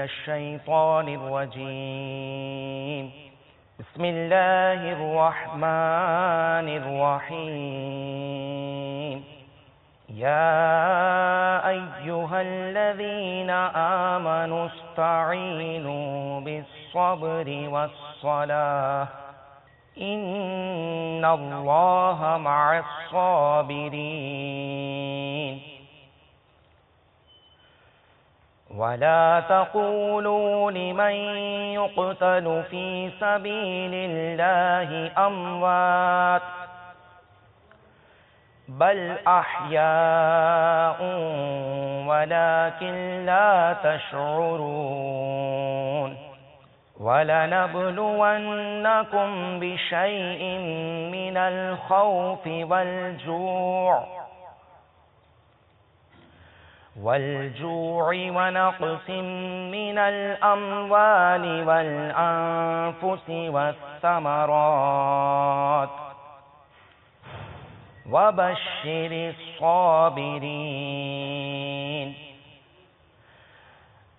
الشيطان الرجيم. بسم الله الرحمن الرحيم. يا أيها الذين آمنوا استعينوا بالصبر والصلاة إن الله مع الصابرين. ولا تقولوا لمن يقتل في سبيل الله أموات بل أحياء ولكن لا تشعرون. ولنبلونكم بشيء من الخوف والجوع ونقص من الأموال والأنفس والثمرات وبشر الصابرين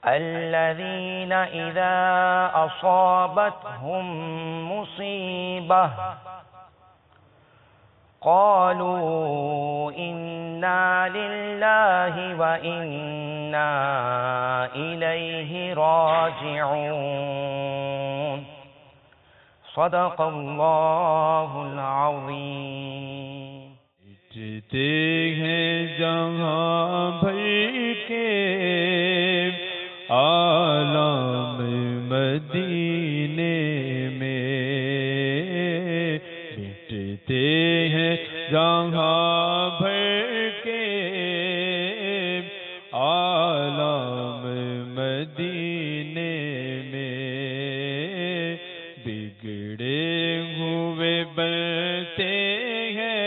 الذين إذا أصابتهم مصيبة قالوا إنا لله وإنا إليه راجعون. صدق اللہ العظیم. جیتے ہیں جہاں بھر کے عالم مدینے میں، مٹتے ہیں جہاں بھر کے عالم مدینے میں، بگڑے ہوئے بنتے ہیں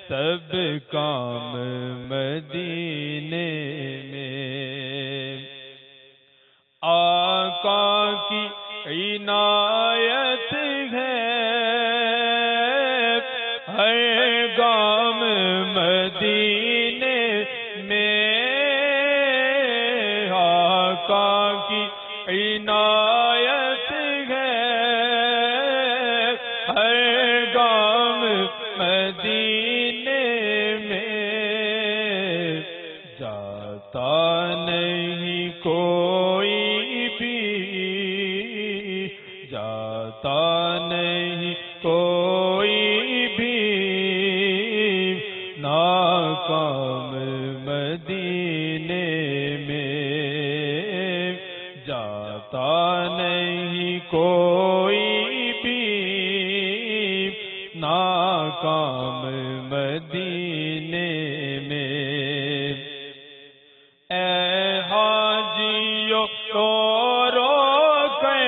سب کام مدینے میں. آقا کی عنایت ہے ہر گام مدینے میں، آقا کی عنایت ہے ہر گام مدینے میں. جاتا نہیں کوئی بھی، جاتا نہیں کوئی بھی ناکام مدینے میں، جاتا نہیں کوئی بھی ناکام مدینے میں. اے حاجیو رو رو کے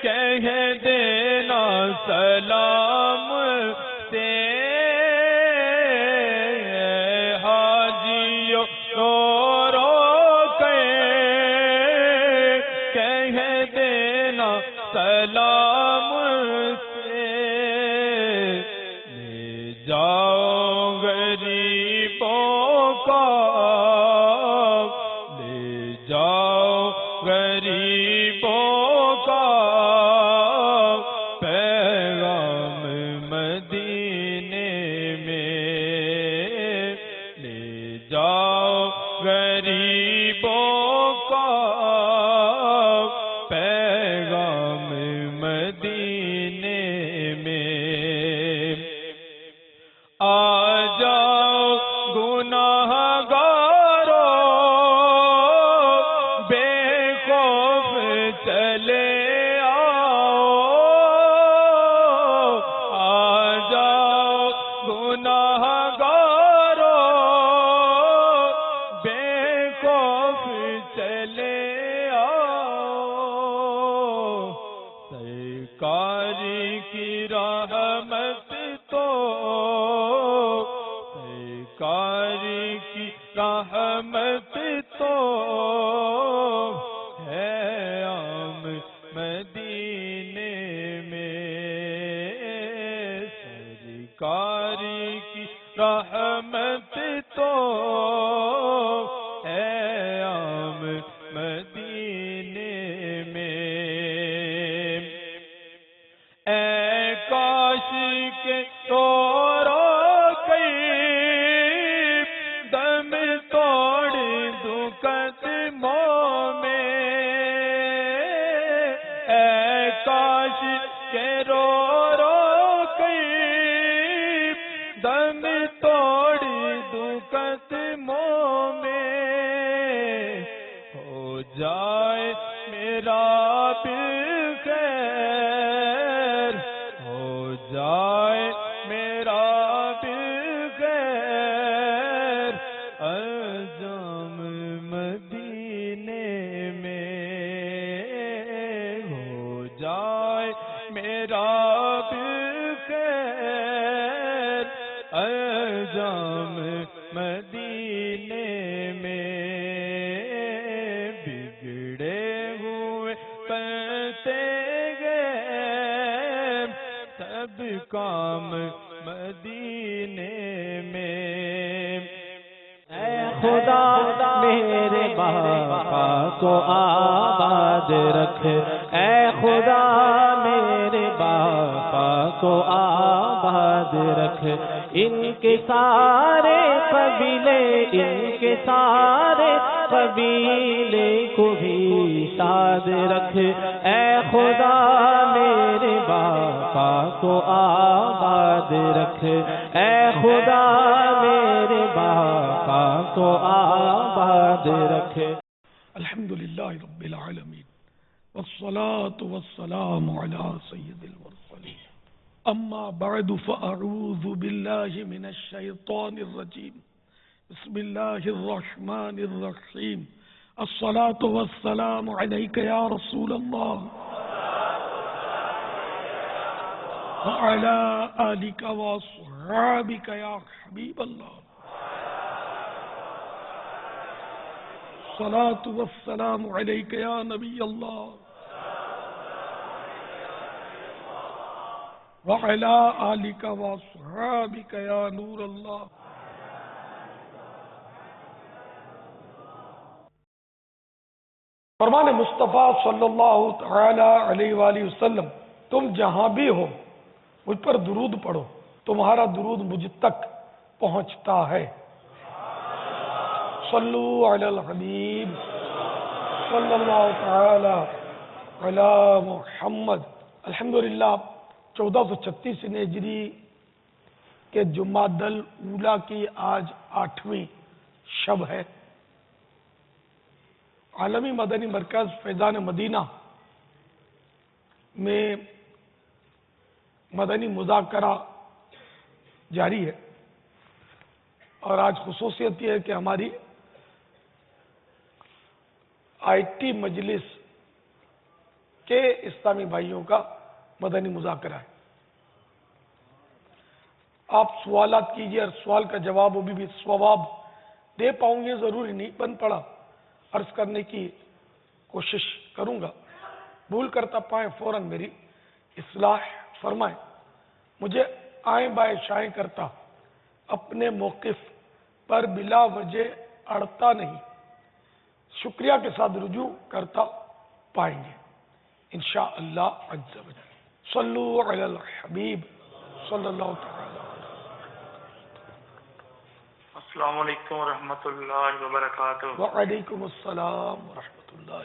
کہہ دینا سلام سے، اے حاجیو رو رو کے کہہ دینا سلام سے. لے جاؤ غریبوں کا، لے جاؤ غریبوں کا پیغام مدینے میں، لے جاؤ غریبوں کا پیغام مدینے میں. آ جاؤ گناہگارو بے خوف چلے آؤ، آ جاؤ گناہگارو بے خوف چلے آؤ. سرکار کی رحمت تو، سرکار کی رحمت تو ہے عام مدینے میں، سرکار کی رحمت تو ہے کے رو رو گئی دم توڑ دوں قدموں میں اے کاش کے رو رو گئی دم توڑ دوں قدموں میں ہو جائے میرا بالخیر ہو جائے میرا بالخیر انجام مدینے میں ہو جائے میرا بالخیر انجام مدینے میں بگڑے ہوئے کرتے گئے سب کام مدینے میں اے خدا میرے باقا کو آباد رکھ اے خدا میرے باقا کو آباد رکھ ان کے سارے قبیلے ان کے سارے قبیلے کو بھی شاد رکھ اے خدا میرے باقا کو آباد رکھ اے خدا میرے باقا کو آباد رکھ الحمدللہ رب العالمین والصلاة والسلام على سید المرسلین اما بعد فاعوذ باللہ من الشیطان الرجیم بسم اللہ الرحمن الرحیم الصلاة والسلام علیک یا رسول اللہ وعلى آلک واصحابک یا حبیب اللہ الصلاة والسلام علیک یا نبی اللہ وعلى آلک واصحابک یا نور اللہ فرمان مصطفیٰ صلی اللہ تعالی علیہ وآلہ وسلم تم جہاں بھی ہو مجھ پر درود پڑھو تمہارا درود مجھ تک پہنچتا ہے صلو علی الحبیب صلی اللہ تعالی علی محمد الحمدللہ 1436 ہجری کے جمادی الاولیٰ کی آج 8ویں شب ہے عالمی مدنی مرکز فیضان مدینہ میں مدنی مذاکرہ جاری ہے اور آج خصوصیت یہ ہے کہ ہماری آئی ٹی مجلس کے اسلامی بھائیوں کا مدنی مذاکرہ ہے آپ سوالات کیجئے اور سوال کا جواب بھی ثواب دے پاؤں گے ضروری نہیں بن پڑا عرض کرنے کی کوشش کروں گا بھول کرتا پائیں فوراً میری اصلاح فرمائیں مجھے آئیں بائیں شائیں کرتا اپنے موقف پر بلا وجہ اڑتا نہیں شکریہ کے ساتھ رجوع کرتا پائیں گے انشاءاللہ عز و جل صلو علی الحبیب صلی اللہ تعالی السلام علیکم ورحمۃ اللہ وبرکاتہ وعلیکم السلام ورحمۃ اللہ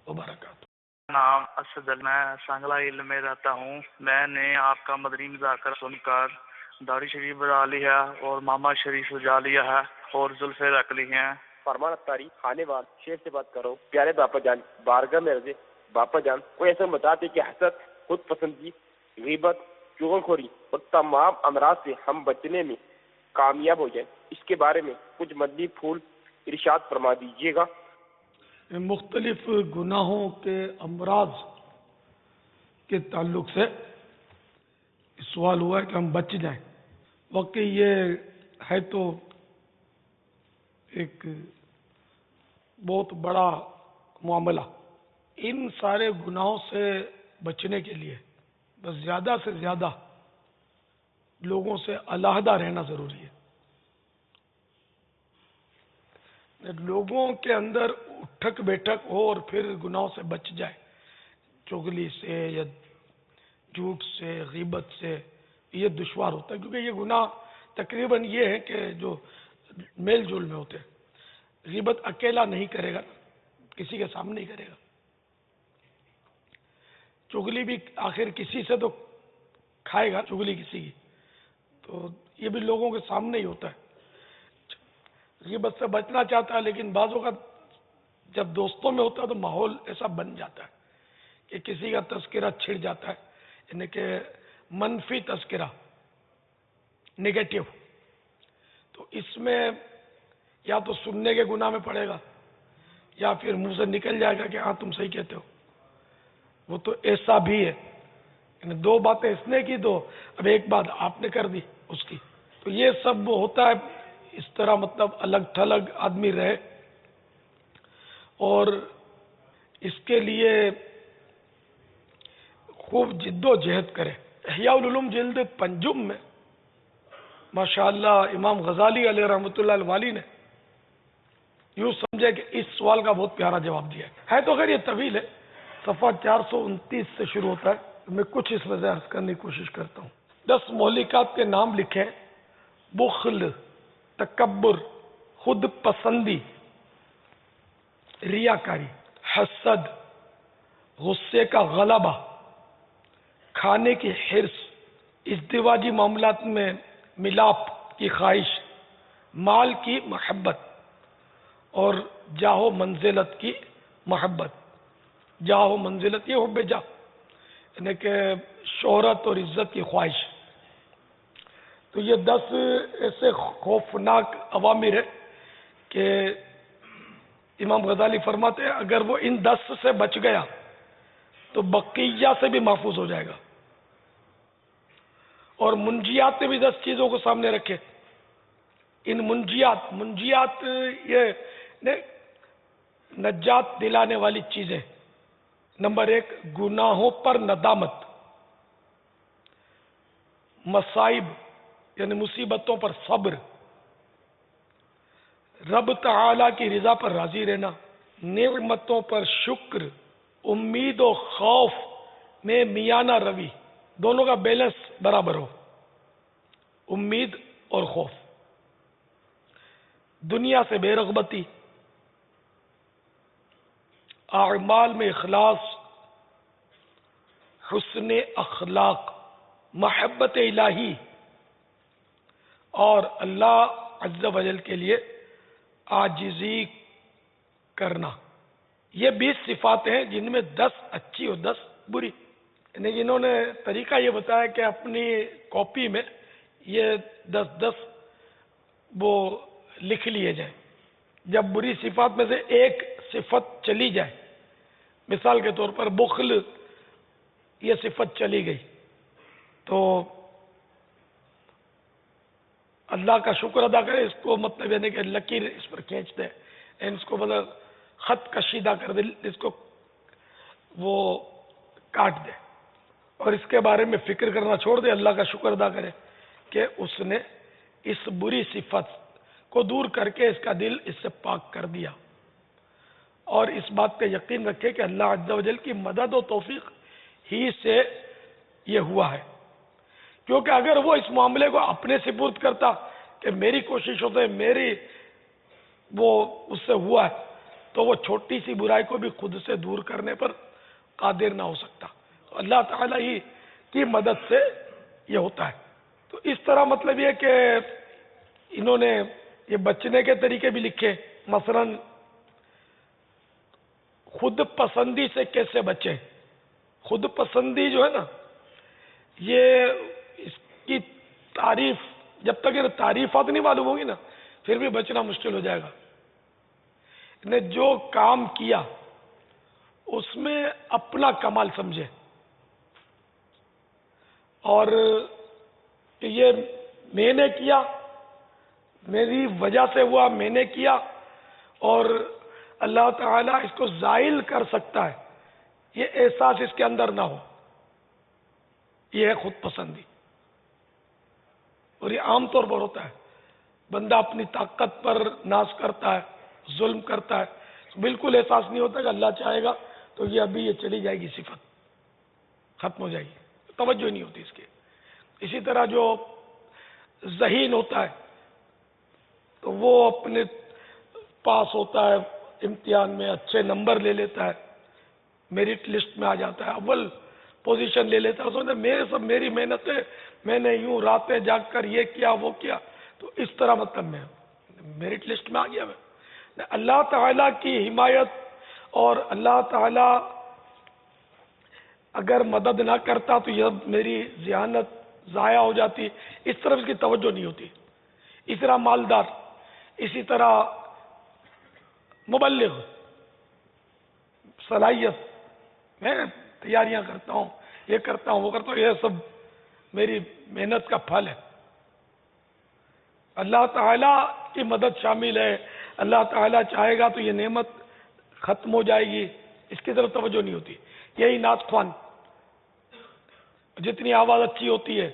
وبرکاتہ نام اسد میں سانگلہ علم میں رہتا ہوں میں نے آپ کا مدنی مذاکرہ سن کر داڑھی شریف بنا لی ہے اور ماما شریف سجا لیا ہے اور زلفیں رکھ لی ہیں فرمان اتاری خانے وال شیر سے بات کرو پیارے باپا جان بارگاہ میں رضے باپا جان کوئی ایسا بتاتے کہ حسد خود پسندی غیبت چغل خوری اور تمام امراض سے ہم بچنے میں کامیاب ہو جائیں اس کے بارے میں کچھ مدنی پھول ارشاد فرما دیجیے گا مختلف گناہوں کے امراض کے تعلق سے سوال ہوا ہے کہ ہم بچ جائیں واقعی یہ ہے تو ایک بہت بڑا معاملہ ان سارے گناہوں سے بچنے کے لیے بس زیادہ سے زیادہ لوگوں سے علیحدہ رہنا ضروری ہے لوگوں کے اندر اٹھک بیٹھک ہو اور پھر گناہوں سے بچ جائے چغلی سے یا جھوٹ سے غیبت سے یہ دشوار ہوتا ہے، کیونکہ یہ گناہ تقریباً یہ ہے کہ جو میل جول میں ہوتے ہیں۔ غیبت اکیلا نہیں کرے گا، کسی کے سامنے نہیں کرے گا۔ چغلی بھی آخر کسی سے تو کھائے گا، چغلی کسی کی، تو یہ بھی لوگوں کے سامنے ہی ہوتا ہے۔ غیبت سے بچنا چاہتا ہے، لیکن بعض اوقات جب دوستوں میں ہوتا ہے تو ماحول ایسا بن جاتا ہے کہ کسی کا تذکرہ چھڑ جاتا ہے، یعنی کہ منفی تذکرہ، نگیٹو، تو اس میں یا تو سننے کے گناہ میں پڑے گا یا پھر منہ سے نکل جائے گا کہ ہاں تم صحیح کہتے ہو۔ وہ تو ایسا بھی ہے، یعنی دو باتیں اس نے کی تو اب ایک بات آپ نے کر دی اس کی، تو یہ سب ہوتا ہے۔ اس طرح مطلب الگ تھلگ آدمی رہے، اور اس کے لیے خوب جد و جہد کرے۔ احیاء العلوم جلد 5 میں ماشاءاللہ امام غزالی علیہ رحمۃ اللہ الوالی نے یوں سمجھے کہ اس سوال کا بہت پیارا جواب دیا ہے تو خیر یہ طویل ہے، صفحہ 429 سے شروع ہوتا ہے، میں کچھ اس میں سے عرض کرنے کی کوشش کرتا ہوں۔ 10 مہلکات کے نام لکھیں: بخل، تکبر، خود پسندی، ریاکاری، حسد، غصے کا غلبہ، کھانے کی حرص، ازدواجی معاملات میں ملاپ کی خواہش، مال کی محبت، اور جاہ و منزلت کی محبت۔ جاہ و منزلت یہ حب جاہ، یعنی کہ شہرت اور عزت کی خواہش۔ تو یہ 10 ایسے خوفناک عوامر ہیں کہ امام غزالی فرماتے ہیں اگر وہ ان 10 سے بچ گیا تو بقیہ سے بھی محفوظ ہو جائے گا۔ اور منجیات میں بھی 10 چیزوں کو سامنے رکھے۔ ان منجیات یہ نجات دلانے والی چیزیں۔ نمبر 1، گناہوں پر ندامت، مصائب یعنی مصیبتوں پر صبر، رب تعالی کی رضا پر راضی رہنا، نعمتوں پر شکر، امید و خوف میں میانہ روی، دونوں کا بیلنس برابر ہو، امید اور خوف، دنیا سے بے رغبتی، اعمال میں اخلاص، حسن اخلاق، محبت الہی، اور اللہ عز و جل کے لیے عاجزی کرنا۔ یہ 20 صفات ہیں جن میں 10 اچھی اور 10 بری۔ یعنی انہوں نے طریقہ یہ بتایا کہ اپنی کاپی میں یہ 10 وہ لکھ لیے جائیں۔ جب بری صفات میں سے ایک صفت چلی جائے، مثال کے طور پر بخل، یہ صفت چلی گئی تو اللہ کا شکر ادا کرے، اس کو مطلب یعنی کہ لکیر اس پر کھینچ دے، اس کو مطلب خط کشیدہ کر دے، اس کو وہ کاٹ دے، اور اس کے بارے میں فکر کرنا چھوڑ دے، اللہ کا شکر ادا کرے کہ اس نے اس بری صفت کو دور کر کے اس کا دل اس سے پاک کر دیا، اور اس بات پہ یقین رکھے کہ اللہ عز و جل کی مدد و توفیق ہی سے یہ ہوا ہے۔ کیونکہ اگر وہ اس معاملے کو اپنے سپرد کرتا کہ میری کوششوں سے میری وہ اس سے ہوا ہے، تو وہ چھوٹی سی برائی کو بھی خود سے دور کرنے پر قادر نہ ہو سکتا، اللہ تعالیٰ ہی کی مدد سے یہ ہوتا ہے۔ تو اس طرح مطلب یہ کہ انہوں نے یہ بچنے کے طریقے بھی لکھے، مثلا خود پسندی سے کیسے بچیں۔ خود پسندی جو ہے نا، یہ اس کی تعریف جب تک یہ تعریفات نہیں معلوم ہوگی نا، پھر بھی بچنا مشکل ہو جائے گا۔ نے جو کام کیا اس میں اپنا کمال سمجھے، اور کہ یہ میں نے کیا، میری وجہ سے ہوا، میں نے کیا، اور اللہ تعالیٰ اس کو زائل کر سکتا ہے، یہ احساس اس کے اندر نہ ہو، یہ ہے خود پسندی۔ اور یہ عام طور پر ہوتا ہے، بندہ اپنی طاقت پر ناز کرتا ہے، ظلم کرتا ہے، بالکل احساس نہیں ہوتا کہ اللہ چاہے گا تو یہ ابھی یہ چلی جائے گی، صفت ختم ہو جائے گی، توجہ نہیں ہوتی اس کی۔ اسی طرح جو ذہین ہوتا ہے تو وہ اپنے پاس ہوتا ہے امتحان میں، اچھے نمبر لے لیتا ہے، میرٹ لسٹ میں آ جاتا ہے، اول پوزیشن لے لیتا ہے، سوچتا ہے میرے سب میری محنت ہے، میں نے یوں راتیں جاگ کر یہ کیا وہ کیا، تو اس طرح مطلب میں میرٹ لسٹ میں آ گیا میں۔ اللہ تعالیٰ کی حمایت اور اللہ تعالیٰ اگر مدد نہ کرتا تو یہ میری ذہانت ضائع ہو جاتی، اس طرف اس کی توجہ نہیں ہوتی۔ اسی طرح مالدار، اسی طرح مبلغ، صلاحیت، میں تیاریاں کرتا ہوں، یہ کرتا ہوں وہ کرتا ہوں، یہ سب میری محنت کا پھل ہے۔ اللہ تعالیٰ کی مدد شامل ہے، اللہ تعالیٰ چاہے گا تو یہ نعمت ختم ہو جائے گی، اس کی طرف توجہ نہیں ہوتی۔ یہی نعت خوان، جتنی آواز اچھی ہوتی ہے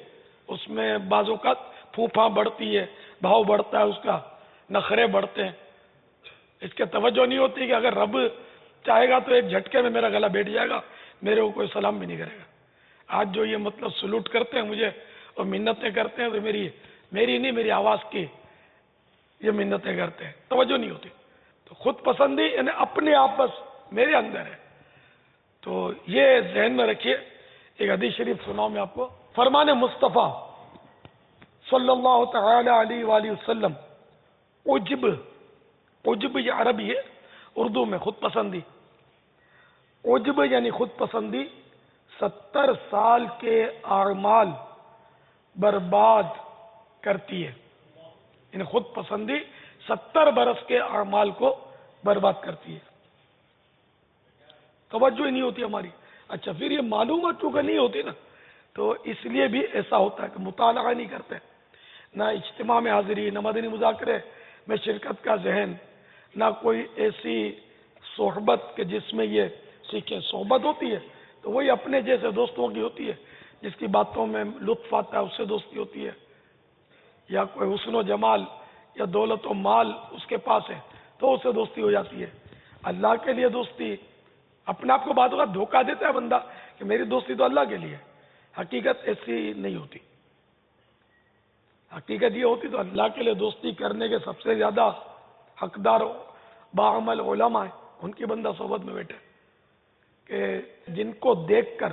اس میں بعض اوقات پھوپھاں بڑھتی ہے، بھاؤ بڑھتا ہے، اس کا نخرے بڑھتے ہیں، اس کے توجہ نہیں ہوتی کہ اگر رب چاہے گا تو ایک جھٹکے میں میرا گلا بیٹھ جائے گا، میرے کو کوئی سلام بھی نہیں کرے گا۔ آج جو یہ مطلب سلوٹ کرتے ہیں مجھے اور منتیں کرتے ہیں تو میری نہیں، میری آواز کی یہ منتیں کرتے ہیں، توجہ نہیں ہوتی۔ تو خود پسندی یعنی اپنے آپ بس میرے اندر ہے، تو یہ ذہن میں رکھیے۔ ایک حدیث شریف سناؤں میں آپ کو، فرمان مصطفیٰ صلی اللہ تعالی علیہ وآلہ وسلم، عجب یہ عربی ہے، اردو میں خود پسندی، عجب یعنی خود پسندی 70 سال کے اعمال برباد کرتی ہے، یعنی خود پسندی 70 برس کے اعمال کو برباد کرتی ہے۔ توجہ ہی نہیں ہوتی ہماری۔ اچھا، پھر یہ معلومات چونکہ نہیں ہوتی نا، تو اس لیے بھی ایسا ہوتا ہے کہ مطالعہ نہیں کرتے، نہ اجتماع میں حاضری، نہ مدنی مذاکرے میں شرکت کا ذہن، نہ کوئی ایسی صحبت کہ جس میں یہ سیکھے۔ صحبت ہوتی ہے تو وہی اپنے جیسے دوستوں کی ہوتی ہے، جس کی باتوں میں لطف آتا ہے اس سے دوستی ہوتی ہے، یا کوئی حسن و جمال یا دولت و مال اس کے پاس ہے تو اس سے دوستی ہو جاتی ہے۔ اللہ کے لیے دوستی، اپنے آپ کو بعض اوقات دھوکہ دیتا ہے بندہ کہ میری دوستی تو اللہ کے لیے، حقیقت ایسی نہیں ہوتی۔ حقیقت یہ ہوتی تو اللہ کے لیے دوستی کرنے کے سب سے زیادہ حقدار باعمل علماء ہیں، ان کی بندہ صحبت میں بیٹھے کہ جن کو دیکھ کر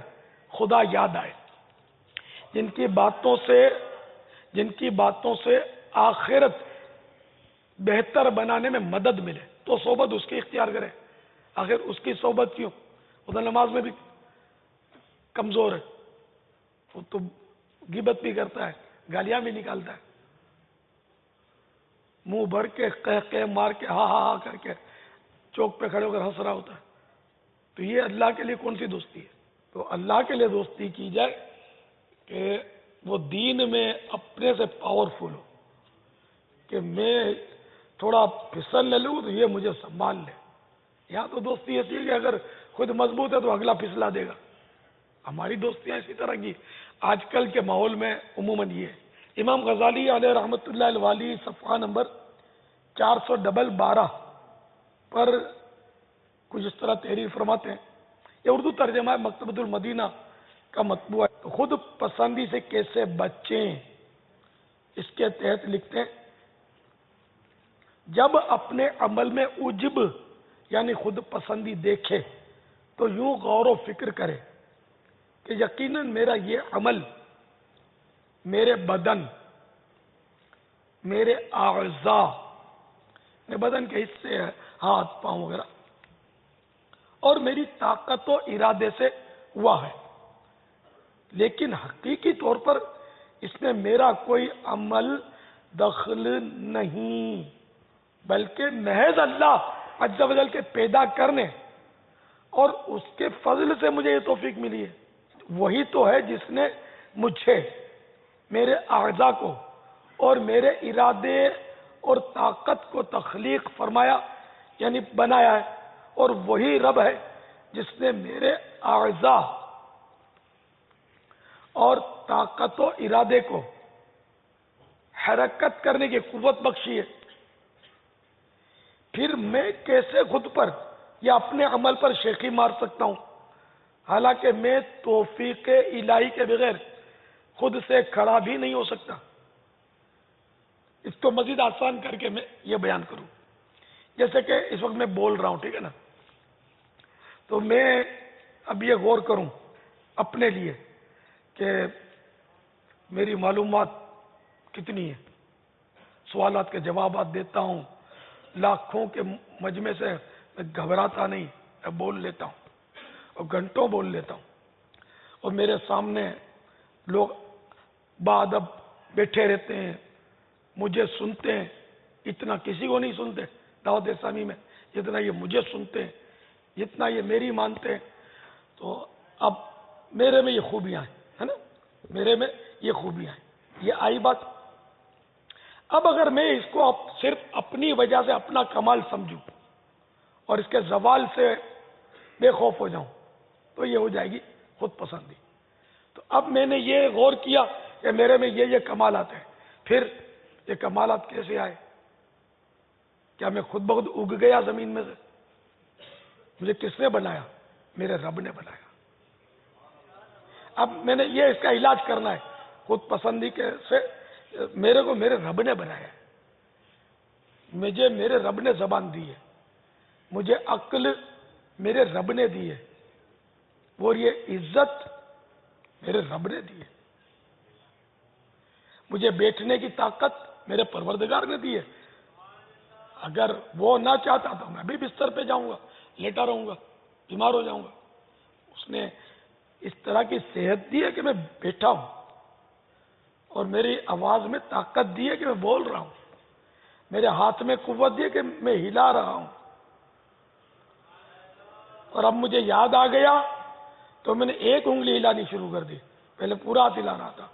خدا یاد آئے، جن کی باتوں سے آخرت بہتر بنانے میں مدد ملے تو صحبت اس کی اختیار کرے۔ آخر اس کی صحبت کیوں؟ خدا نماز میں بھی کمزور ہے، وہ تو غیبت بھی کرتا ہے، گالیاں بھی نکالتا ہے، منہ بھر کے قہقہ مار کے ہاں ہاں ہاں کر کے چوک پہ کھڑے ہو کر ہنس رہا ہوتا ہے۔ تو یہ اللہ کے لیے کون سی دوستی ہے؟ تو اللہ کے لیے دوستی کی جائے کہ وہ دین میں اپنے سے پاورفل ہو، کہ میں تھوڑا پھسل لے لوں تو یہ مجھے سنبھال لے۔ یہاں تو دوستی ایسی ہے کہ اگر خود مضبوط ہے تو اگلا پھسلا دے گا۔ ہماری دوستیاں اسی طرح کی آج کل کے ماحول میں عموماً یہ ہے۔ امام غزالی علیہ رحمۃ اللہ الوالی صفحہ نمبر 412 پر کچھ اس طرح تحریر فرماتے ہیں، یہ اردو ترجمہ ہے، مکتبۃ المدینہ کا مطبوع ہے۔ خود پسندی سے کیسے بچیں، اس کے تحت لکھتے ہیں، جب اپنے عمل میں عجب یعنی خود پسندی دیکھے تو یوں غور و فکر کرے کہ یقیناً میرا یہ عمل میرے بدن، میرے اعضاء، میرے بدن کے حصے ہیں، ہاتھ پاؤں وغیرہ، اور میری طاقت و ارادے سے ہوا ہے، لیکن حقیقی طور پر اس میں میرا کوئی عمل دخل نہیں، بلکہ محض اللہ عز و جل کے پیدا کرنے اور اس کے فضل سے مجھے یہ توفیق ملی ہے۔ وہی تو ہے جس نے مجھے، میرے اعضاء کو اور میرے ارادے اور طاقت کو تخلیق فرمایا یعنی بنایا ہے، اور وہی رب ہے جس نے میرے اعضاء اور طاقت و ارادے کو حرکت کرنے کی قوت بخشی ہے۔ پھر میں کیسے خود پر یا اپنے عمل پر شیخی مار سکتا ہوں، حالانکہ میں توفیق الہی کے بغیر خود سے کھڑا بھی نہیں ہو سکتا. اس کو مزید آسان کر کے میں یہ بیان کروں. جیسے کہ اس وقت میں بول رہا ہوں، ٹھیک ہے نا، تو میں اب یہ غور کروں اپنے لیے کہ میری معلومات کتنی ہے، سوالات کے جوابات دیتا ہوں، لاکھوں کے مجمع سے میں گھبراتا نہیں، میں بول لیتا ہوں اور گھنٹوں بول لیتا ہوں، اور میرے سامنے لوگ باادب بیٹھے رہتے ہیں، مجھے سنتے ہیں. اتنا کسی کو نہیں سنتے دعوت اسلامی میں جتنا یہ مجھے سنتے ہیں، جتنا یہ میری مانتے ہیں. تو اب میرے میں یہ خوبیاں ہیں، ہے نا، میرے میں یہ خوبیاں ہیں. یہ آئی بات. اب اگر میں اس کو صرف اپنی وجہ سے اپنا کمال سمجھوں اور اس کے زوال سے بے خوف ہو جاؤں تو یہ ہو جائے گی خود پسندی. تو اب میں نے یہ غور کیا کہ میرے میں یہ کمالات ہیں. پھر یہ کمالات کیسے آئے؟ کیا میں خود بخود اگ گیا زمین میں سے؟ مجھے کس نے بنایا؟ میرے رب نے بنایا. اب میں نے یہ اس کا علاج کرنا ہے خود پسندی کے سے. میرے کو میرے رب نے بنایا ہے. مجھے میرے رب نے زبان دی ہے، مجھے عقل میرے رب نے دی ہے، اور یہ عزت میرے رب نے دی ہے. مجھے بیٹھنے کی طاقت میرے پروردگار نے دی ہے. اگر وہ نہ چاہتا تو میں بھی بستر پہ جاؤں گا، لیٹا رہوں گا، بیمار ہو جاؤں گا. اس نے اس طرح کی صحت دی ہے کہ میں بیٹھا ہوں، اور میری آواز میں طاقت دی ہے کہ میں بول رہا ہوں، میرے ہاتھ میں قوت دی ہے کہ میں ہلا رہا ہوں. اور اب مجھے یاد آ گیا تو میں نے ایک انگلی ہلانی شروع کر دی. پہلے پورا ہاتھ ہلا رہا تھا.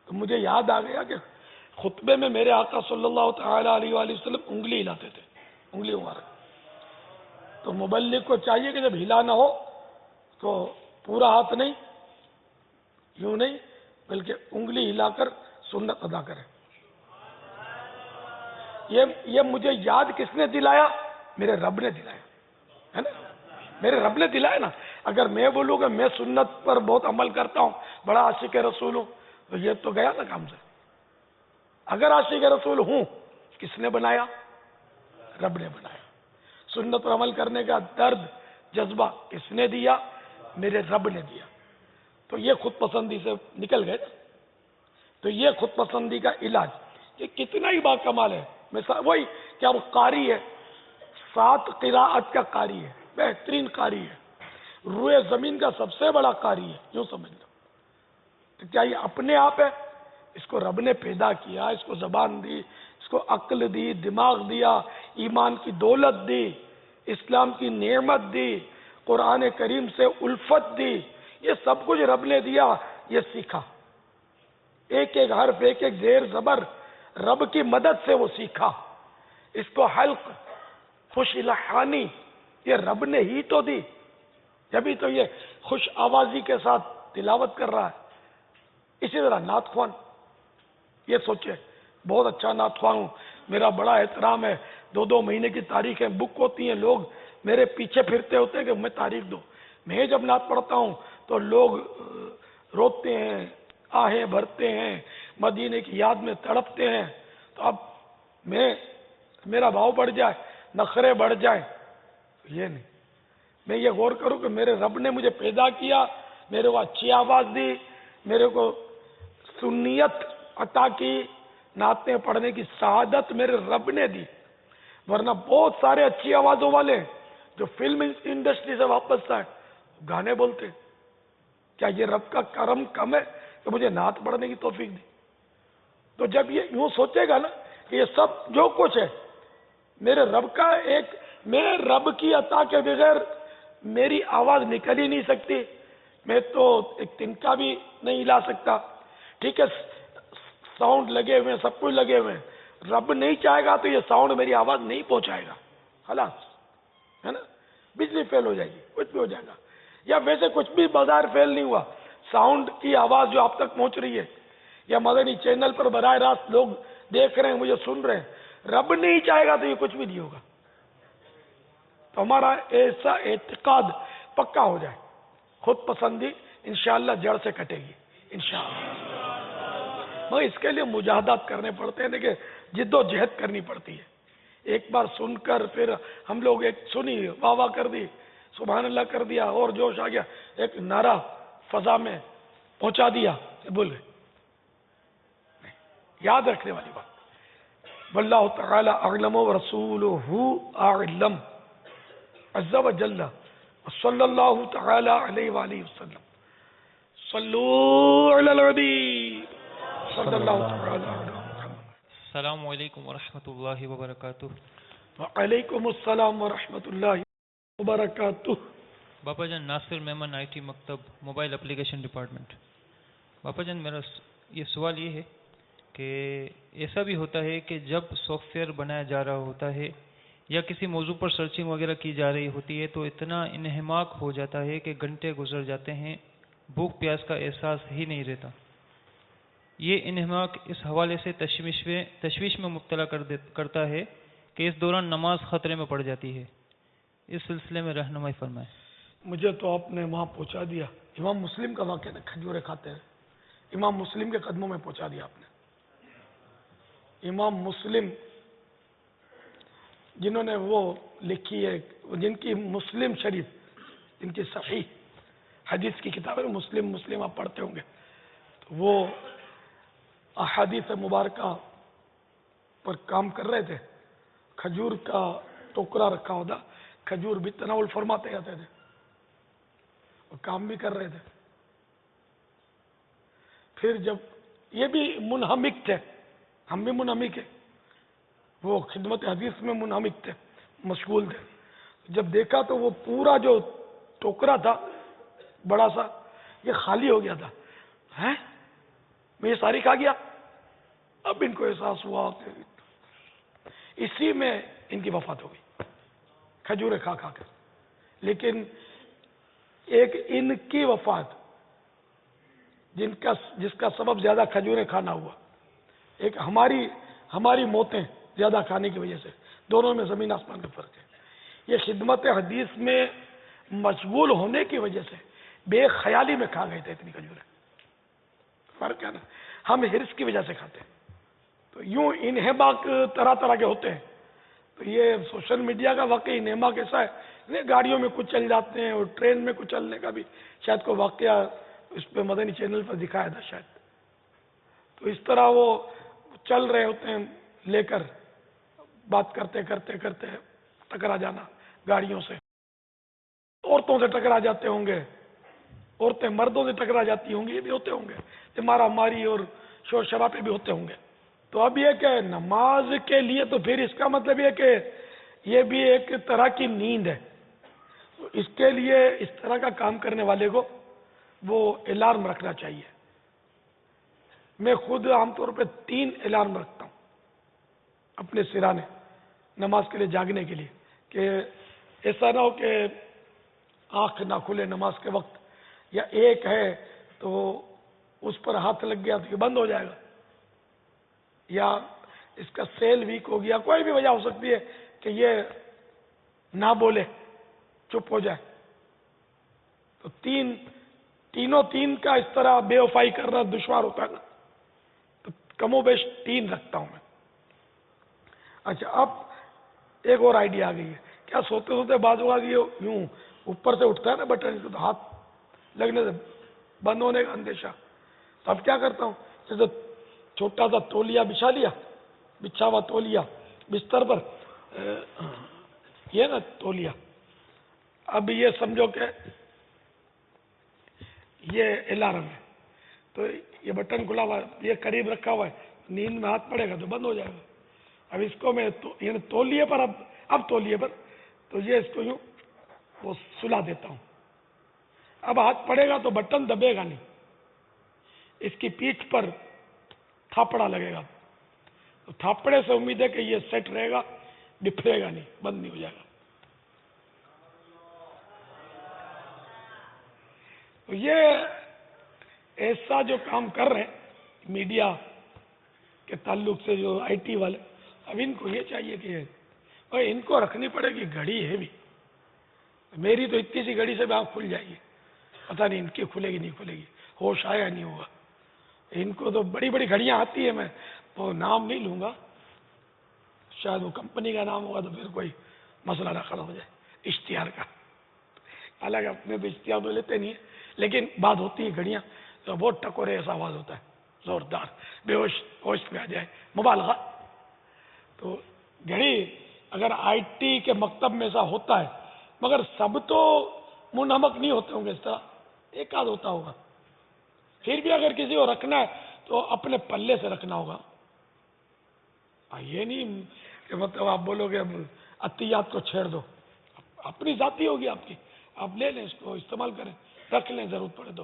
تو مجھے یاد آ گیا کہ خطبے میں میرے آقا صلی اللہ تعالی علیہ وآلہ وسلم انگلی ہلاتے تھے، انگلی مبارک. تو مبلغ کو چاہیے کہ جب ہلانا ہو تو پورا ہاتھ نہیں، یوں نہیں، بلکہ انگلی ہلا کر سنت ادا کرے. یہ مجھے یاد کس نے دلایا؟ میرے رب نے دلایا ہے نا، میرے رب نے دلایا نا. اگر میں بولوں کہ میں سنت پر بہت عمل کرتا ہوں، بڑا عاشق رسول ہوں، تو یہ تو گیا نا کام سے. اگر عاشق رسول ہوں، کس نے بنایا؟ رب نے بنایا. سنت پر عمل کرنے کا درد جذبہ کس نے دیا؟ میرے رب نے دیا. تو یہ خود پسندی سے نکل گئے. تو یہ خود پسندی کا علاج یہ کتنا ہی با کمال ہے. وہی کیا وہ قاری ہے، 7 قراءت کا قاری ہے، بہترین قاری ہے، روئے زمین کا سب سے بڑا قاری ہے، یوں سمجھ لو. تو کیا یہ اپنے آپ ہے؟ اس کو رب نے پیدا کیا، اس کو زبان دی، اس کو عقل دی، دماغ دیا، ایمان کی دولت دی، اسلام کی نعمت دی، قرآن کریم سے الفت دی. یہ سب کچھ رب نے دیا. یہ سیکھا، ایک ایک حرف، ایک ایک زیر زبر رب کی مدد سے وہ سیکھا. اس کو حلق، خوش لحانی یہ رب نے ہی تو دی. جبھی تو یہ خوش آوازی کے ساتھ تلاوت کر رہا ہے. اسی طرح نعت خوان، یہ سوچے بہت اچھا نعت خوان ہوں، میرا بڑا احترام ہے، 2 مہینے کی تاریخیں بک ہوتی ہیں، لوگ میرے پیچھے پھرتے ہوتے ہیں کہ میں تاریخ دو. میں جب نعت پڑھتا ہوں تو لوگ روتے ہیں، آہیں بھرتے ہیں، مدینے کی یاد میں تڑپتے ہیں. تو اب میرا بھاؤ بڑھ جائے، نخرے بڑھ جائیں، یہ نہیں. میں یہ غور کروں کہ میرے رب نے مجھے پیدا کیا، میرے کو اچھی آواز دی، میرے کو سنیت عطا کی، نعتیں پڑھنے کی سعادت میرے رب نے دی. ورنہ بہت سارے اچھی آوازوں والے جو فلم انڈسٹری سے واپس آئے گانے بولتے. کیا یہ رب کا کرم کم ہے کہ مجھے نعت پڑھنے کی توفیق دی؟ تو جب یہ یوں سوچے گا نا کہ یہ سب جو کچھ ہے میرے رب کا، میرے رب کی عطا کے بغیر میری آواز نکل ہی نہیں سکتی. میں تو ایک تنکا بھی نہیں ہلا سکتا. ٹھیک ہے، ساؤنڈ لگے ہوئے ہیں، سب کچھ لگے ہوئے ہیں، رب نہیں چاہے گا تو یہ ساؤنڈ میری آواز نہیں پہنچائے گا. خلاص ہے نا، بجلی فیل ہو جائے گی، کچھ بھی ہو جائے گا. یا ویسے کچھ بھی بازار فیل نہیں ہوا، ساؤنڈ کی آواز جو آپ تک پہنچ رہی ہے، یا مدنی چینل پر براہ راست لوگ دیکھ رہے ہیں، مجھے سن رہے ہیں، رب نہیں چاہے گا تو یہ کچھ بھی نہیں ہوگا. تو ہمارا ایسا اعتقاد پکا ہو جائے، خود پسندی انشاءاللہ جڑ سے کٹے گی. انشاءاللہ. مگر اس کے لیے مجاہدات کرنے پڑتے ہیں، دیکھیں جد و جہد کرنی پڑتی ہے. ایک بار سن کر پھر ہم لوگ ایک سنی واہ واہ کر دی، سبحان اللہ کر دیا اور جوش آ گیا، ایک نعرہ فضا میں پہنچا دیا، بول گئے. یاد رکھنے والی بات، واللہ تعالی اعلم ورسولہ اعلم عز وجل صلی اللہ تعالی علیہ وآلہ وسلم. صلو علی النبی صلی اللہ تعالی علیہ وسلم. السلام علیکم ورحمۃ اللہ وبرکاتہ. وعلیکم السلام ورحمۃ اللہ وبرکاتہ. باپا جان ناصر میمن آئی ٹی مکتب موبائل اپلیکیشن ڈپارٹمنٹ. باپا جان میرا یہ سوال یہ ہے کہ ایسا بھی ہوتا ہے کہ جب سافٹ ویئر بنایا جا رہا ہوتا ہے یا کسی موضوع پر سرچنگ وغیرہ کی جا رہی ہوتی ہے تو اتنا انہماک ہو جاتا ہے کہ گھنٹے گزر جاتے ہیں، بھوک پیاس کا احساس ہی نہیں رہتا. یہ انہماک اس حوالے سے تشویش میں مبتلا کرتا ہے کہ اس دوران نماز خطرے میں پڑ جاتی ہے. اس سلسلے میں رہنمائی فرمائیں. مجھے تو آپ نے وہاں پہنچا دیا، امام مسلم کا واقعہ نا، کھجورے کھاتے ہیں، امام مسلم کے قدموں میں پہنچا دیا آپ نے. امام مسلم جنہوں نے وہ لکھی ہے، جن کی مسلم شریف، جن کی صحیح حدیث کی کتاب ہے، مسلم آپ پڑھتے ہوں گے، تو وہ احادیث مبارکہ پر کام کر رہے تھے. کھجور کا ٹوکرا رکھا ہوتا، کھجور بھی تناول فرماتے جاتے تھے اور کام بھی کر رہے تھے. پھر جب یہ بھی منہمک تھے، ہم بھی منہمک ہیں، وہ خدمت حدیث میں منہمک تھے، مشغول تھے. جب دیکھا تو وہ پورا جو ٹوکرا تھا بڑا سا، یہ خالی ہو گیا تھا. ہیں میں یہ ساری کھا گیا. اب ان کو احساس ہوا کہ اسی میں ان کی وفات ہو گئی، کھجورے کھا کھا کر. لیکن ایک ان کی وفات جس کا سبب زیادہ کھجورے کھانا ہوا، ایک ہماری موتیں زیادہ کھانے کی وجہ سے، دونوں میں زمین آسمان کا فرق ہے. یہ خدمت حدیث میں مشغول ہونے کی وجہ سے بے خیالی میں کھا گئے تھے اتنی کھجوریں. فرق ہے نا، ہم ہرس کی وجہ سے کھاتے ہیں. تو یوں انہماک طرح طرح کے ہوتے ہیں. تو یہ سوشل میڈیا کا واقعی انہماک ایسا ہے، گاڑیوں میں کچھ چل جاتے ہیں اور ٹرین میں کچھ چلنے کا بھی شاید کوئی واقعہ اس پہ مدنی چینل پر دکھایا تھا شاید. تو اس طرح وہ چل رہے ہوتے ہیں لے کر، بات کرتے کرتے کرتے ٹکرا جانا گاڑیوں سے. عورتوں سے ٹکرا جاتے ہوں گے، عورتیں مردوں سے ٹکرا جاتی ہوں گی، یہ بھی ہوتے ہوں گے، مارا ماری اور شور شرابے بھی ہوتے ہوں گے. تو اب یہ کہ نماز کے لیے تو پھر اس کا مطلب یہ کہ یہ بھی ایک طرح کی نیند ہے. تو اس کے لیے اس طرح کا کام کرنے والے کو وہ الارم رکھنا چاہیے. میں خود عام طور پہ 3 الارم رکھتا ہوں اپنے سرانے نماز کے لیے جاگنے کے لیے، کہ ایسا نہ ہو کہ آنکھ نہ کھلے نماز کے وقت، یا ایک ہے تو اس پر ہاتھ لگ گیا تو یہ بند ہو جائے گا، یا اس کا سیل ویک ہو گیا، کوئی بھی وجہ ہو سکتی ہے کہ یہ نہ بولے، چپ ہو جائے. تو تین کا اس طرح بے وفائی کرنا دشوار ہوتا ہے نا، تو کم و بیش 3 رکھتا ہوں میں. اچھا، اب ایک اور آئیڈیا آ گئی ہے. کیا سوتے سوتے بعض اوقات یہ یوں اوپر سے اٹھتا ہے نا بٹن، تو ہاتھ لگنے سے بند ہونے کا اندیشہ. تو اب کیا کرتا ہوں، جیسے چھوٹا سا تولیہ بچھا ہوا تولیہ بستر پر، یہ نا تولیہ. اب یہ سمجھو کہ یہ الارم ہے، تو یہ بٹن کھلا ہوا ہے، یہ قریب رکھا ہوا ہے، نیند میں ہاتھ پڑے گا تو بند ہو جائے گا. اب اس کو میں یعنی تولیے پر اب تولیے پر تو یہ اس کو یوں وہ سلا دیتا ہوں. اب ہاتھ پڑے گا تو بٹن دبے گا نہیں، اس کی پیٹھ پر تھاپڑا لگے گا. تو تھاپڑے سے امید ہے کہ یہ سیٹ رہے گا، بکھرے گا نہیں، بند نہیں ہو جائے گا. تو یہ ایسا جو کام کر رہے ہیں میڈیا کے تعلق سے، جو آئی ٹی والے، اب ان کو یہ چاہیے کہ اور ان کو رکھنی پڑے گی گھڑی ہے بھی. میری تو اتنی سی گھڑی سے بھی آنکھ کھل جائے گی، پتہ نہیں ان کی کھلے گی نہیں کھلے گی، ہوش آیا نہیں ہوگا. ان کو تو بڑی بڑی گھڑیاں آتی ہیں، میں وہ نام نہیں لوں گا، شاید وہ کمپنی کا نام ہوگا تو پھر کوئی مسئلہ نہ کھڑا ہو جائے اشتہار کا، حالانکہ اپنے بھی اشتہار تو لیتے نہیں ہیں، لیکن بات ہوتی ہے گھڑیاں تو بہت ٹکورے ایسا آواز ہوتا ہے زوردار، بے ہوش میں آ جائے، مبالغہ. تو گھڑی اگر آئی ٹی کے مکتب میں ایسا ہوتا ہے، مگر سب تو منہمک نہیں ہوتے ہوں گے، اس طرح ایک آدھ ہوتا ہوگا. پھر بھی اگر کسی کو رکھنا ہے تو اپنے پلے سے رکھنا ہوگا. یہ نہیں کہ مطلب آپ بولو گے عطیات کو چھیڑ دو، اپنی ذاتی ہوگی آپ کی، آپ لے لیں اس کو استعمال کریں، رکھ لیں، ضرورت پڑے تو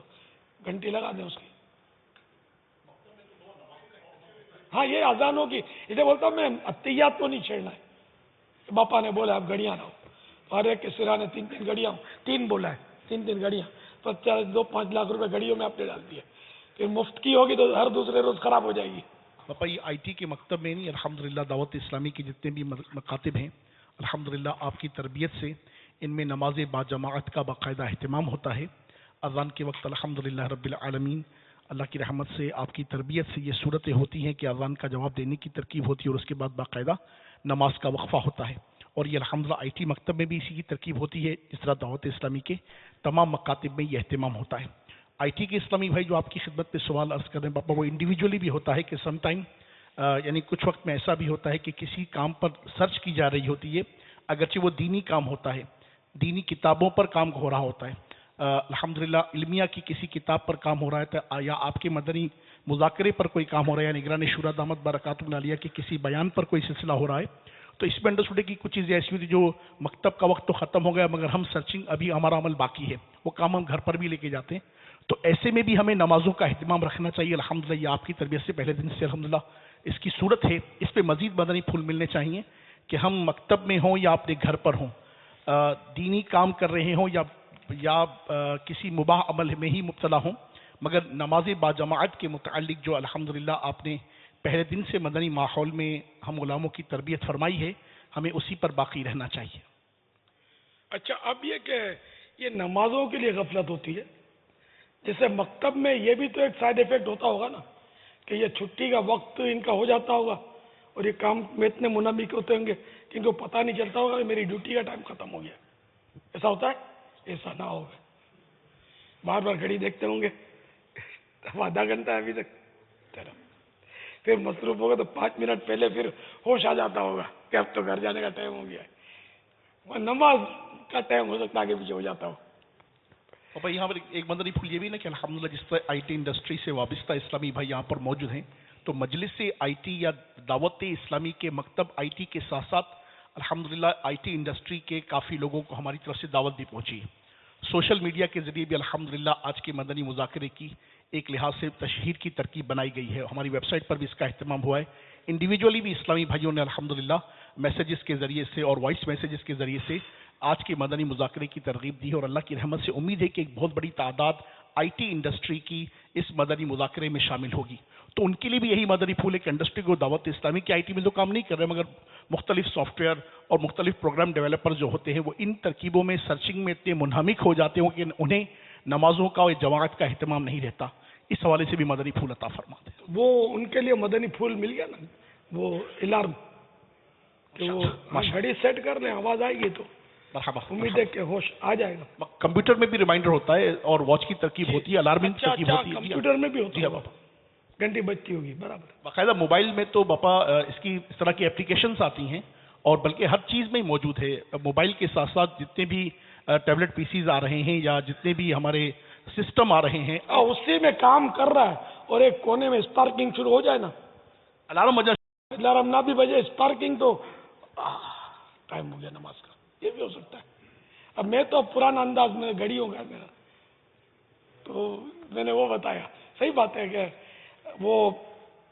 گھنٹی لگا دیں اس کی. ہاں یہ اذانوں کی، اسے بولتا ہوں میں عطیات کو نہیں چھیڑنا ہے. باپا نے بولا آپ گھڑیاں لاؤ، ہر ایک کے سرانے 3 گھڑیاں، 3 بولا ہے، 3 گھڑیاں، 2-5 لاکھ روپے گھڑیوں میں آپ نے ڈال دیے، پھر مفت کی ہوگی تو ہر دوسرے روز خراب ہو جائے گی. پاپا یہ آئی ٹی کے مکتب میں نہیں، الحمدللہ دعوت اسلامی کے جتنے بھی مکاتب ہیں، الحمدللہ آپ کی تربیت سے ان میں نماز باجماعت کا باقاعدہ اہتمام ہوتا ہے. اذان کے وقت الحمدللہ رب العالمین اللہ کی رحمت سے آپ کی تربیت سے یہ صورتیں ہوتی ہیں کہ اذان کا جواب دینے کی ترکیب ہوتی ہے اور اس کے بعد باقاعدہ نماز کا وقفہ ہوتا ہے. اور یہ الحمدللہ آئی ٹی مکتب میں بھی اسی کی ترکیب ہوتی ہے، جس طرح دعوت اسلامی کے تمام مکاتب میں یہ اہتمام ہوتا ہے. آئی ٹی کے اسلامی بھائی جو آپ کی خدمت میں سوال عرض کر رہے ہیں پاپا، وہ انڈیویجولی بھی ہوتا ہے کہ سم ٹائم یعنی کچھ وقت میں ایسا بھی ہوتا ہے کہ کسی کام پر سرچ کی جا رہی ہوتی ہے، اگرچہ وہ دینی کام ہوتا ہے، دینی کتابوں پر کام ہو رہا ہوتا ہے، الحمدللہ علمیہ کی کسی کتاب پر کام ہو رہا ہے، یا آپ کے مدنی مذاکرے پر کوئی کام ہو رہا ہے، یا نگران شورا دامت برکاتہ العالیہ کے کسی بیان پر کوئی سلسلہ ہو رہا ہے، تو اس میں انڈرسٹوڈ ہے کہ کچھ چیزیں ایسی ہوتی جو مکتب کا وقت تو ختم ہو گیا مگر ہم سرچنگ ابھی ہمارا عمل باقی ہے، وہ کام ہم گھر پر بھی لے کے جاتے ہیں. تو ایسے میں بھی ہمیں نمازوں کا اہتمام رکھنا چاہیے. الحمدللہ یہ آپ کی تربیت سے پہلے دن سے الحمدللہ اس کی صورت ہے. اس پہ مزید مدنی پھول ملنے چاہیے کہ ہم مکتب میں ہوں یا اپنے گھر پر ہوں، دینی کام کر رہے ہوں یا کسی مباح عمل میں ہی مبتلا ہوں، مگر نماز باجماعت کے متعلق جو الحمدللہ آپ نے پہلے دن سے مدنی ماحول میں ہم غلاموں کی تربیت فرمائی ہے، ہمیں اسی پر باقی رہنا چاہیے. اچھا، اب یہ کہ یہ نمازوں کے لیے غفلت ہوتی ہے، جیسے مکتب میں یہ بھی تو ایک سائیڈ ایفیکٹ ہوتا ہوگا نا کہ یہ چھٹی کا وقت ان کا ہو جاتا ہوگا اور یہ کام میں اتنے منہمک ہوتے ہوں گے کہ ان کو پتہ نہیں چلتا ہوگا کہ میری ڈیوٹی کا ٹائم ختم ہو گیا. ایسا ہوتا ہے؟ ایسا نہ ہوگا، بار بار گھڑی دیکھتے ہوں گے، اب آدھا گھنٹہ ابھی تک، چلو پھر مصروف ہوگا تو 5 منٹ پہلے پھر ہوش آ جاتا ہوگا کہ اب تو گھر جانے کا ٹائم ہو گیا ہے. وہ نماز کا ٹائم ہو سکتا ہے آگے پیچھے ہو جاتا ہو. اور بھائی یہاں پر ایک مدنی پھول یہ بھی نا کہ الحمدللہ جس طرح آئی ٹی انڈسٹری سے وابستہ اسلامی بھائی یہاں پر موجود ہیں، تو مجلس آئی ٹی یا دعوت اسلامی کے مکتب آئی ٹی کے ساتھ ساتھ الحمدللہ آئی ٹی انڈسٹری کے کافی لوگوں کو ہماری طرف سے دعوت بھی پہنچی ہے. سوشل میڈیا کے ذریعے بھی الحمدللہ آج کے مدنی مذاکرے کی ایک لحاظ سے تشہیر کی ترکیب بنائی گئی ہے. ہماری ویب سائٹ پر بھی اس کا اہتمام ہوا ہے. انڈیویجولی بھی اسلامی بھائیوں نے الحمدللہ میسیجز کے ذریعے سے اور وائس میسیجز کے ذریعے سے آج کے مدنی مذاکرے کی ترغیب دی ہے، اور اللہ کی رحمت سے امید ہے کہ ایک بہت بڑی تعداد آئی ٹی انڈسٹری کی اس مدنی مذاکرے میں شامل ہوگی. تو ان کے لیے بھی یہی مدنی پھول ہے کہ انڈسٹری کو دعوت اسلامی کی آئی ٹی میں تو کام نہیں کر رہے، مگر مختلف سافٹ ویئر اور مختلف پروگرام ڈیولپر جو ہوتے ہیں وہ ان ترکیبوں میں سرچنگ میں اتنے منہمک ہو جاتے ہیں کہ انہیں نمازوں کا اور جماعت کا اہتمام نہیں رہتا. اس حوالے سے بھی مدنی پھول عطا فرماتے ہیں. وہ ان کے لیے مدنی پھول مل گیا نا، وہ الارم کہ وہ گھڑی سیٹ کر لیں، آواز آئے گی تو امید ہے کہ ہوش آ جائے گا. کمپیوٹر میں بھی ریمائنڈر ہوتا ہے اور واچ کی ترکیب ہوتی ہے، الارمنگ کی ترکیب ہوتی ہے. کمپیوٹر میں بھی ہوتی جی ہے، باپا، گھنٹی بجتی ہوگی برابر. باقاعدہ موبائل میں تو باپا اس طرح کی اپلیکیشنز آتی ہیں اور بلکہ ہر چیز میں موجود ہے. موبائل کے ساتھ ساتھ جتنے بھی ٹیبلٹ پی سیز آ رہے ہیں یا جتنے بھی ہمارے سسٹم آ رہے ہیں اسی میں کام کر رہا ہے اور ایک کونے میں اسپارکنگ شروع ہو جائے نا، الارم بجا، الارم نہ بھی بجے اسپارکنگ، تو ٹائم ہو گیا نماز کا. یہ بھی ہو سکتا ہے. اب میں تو پرانا انداز میں گھڑی ہوگا میرا، تو میں نے وہ بتایا. صحیح بات ہے کہ وہ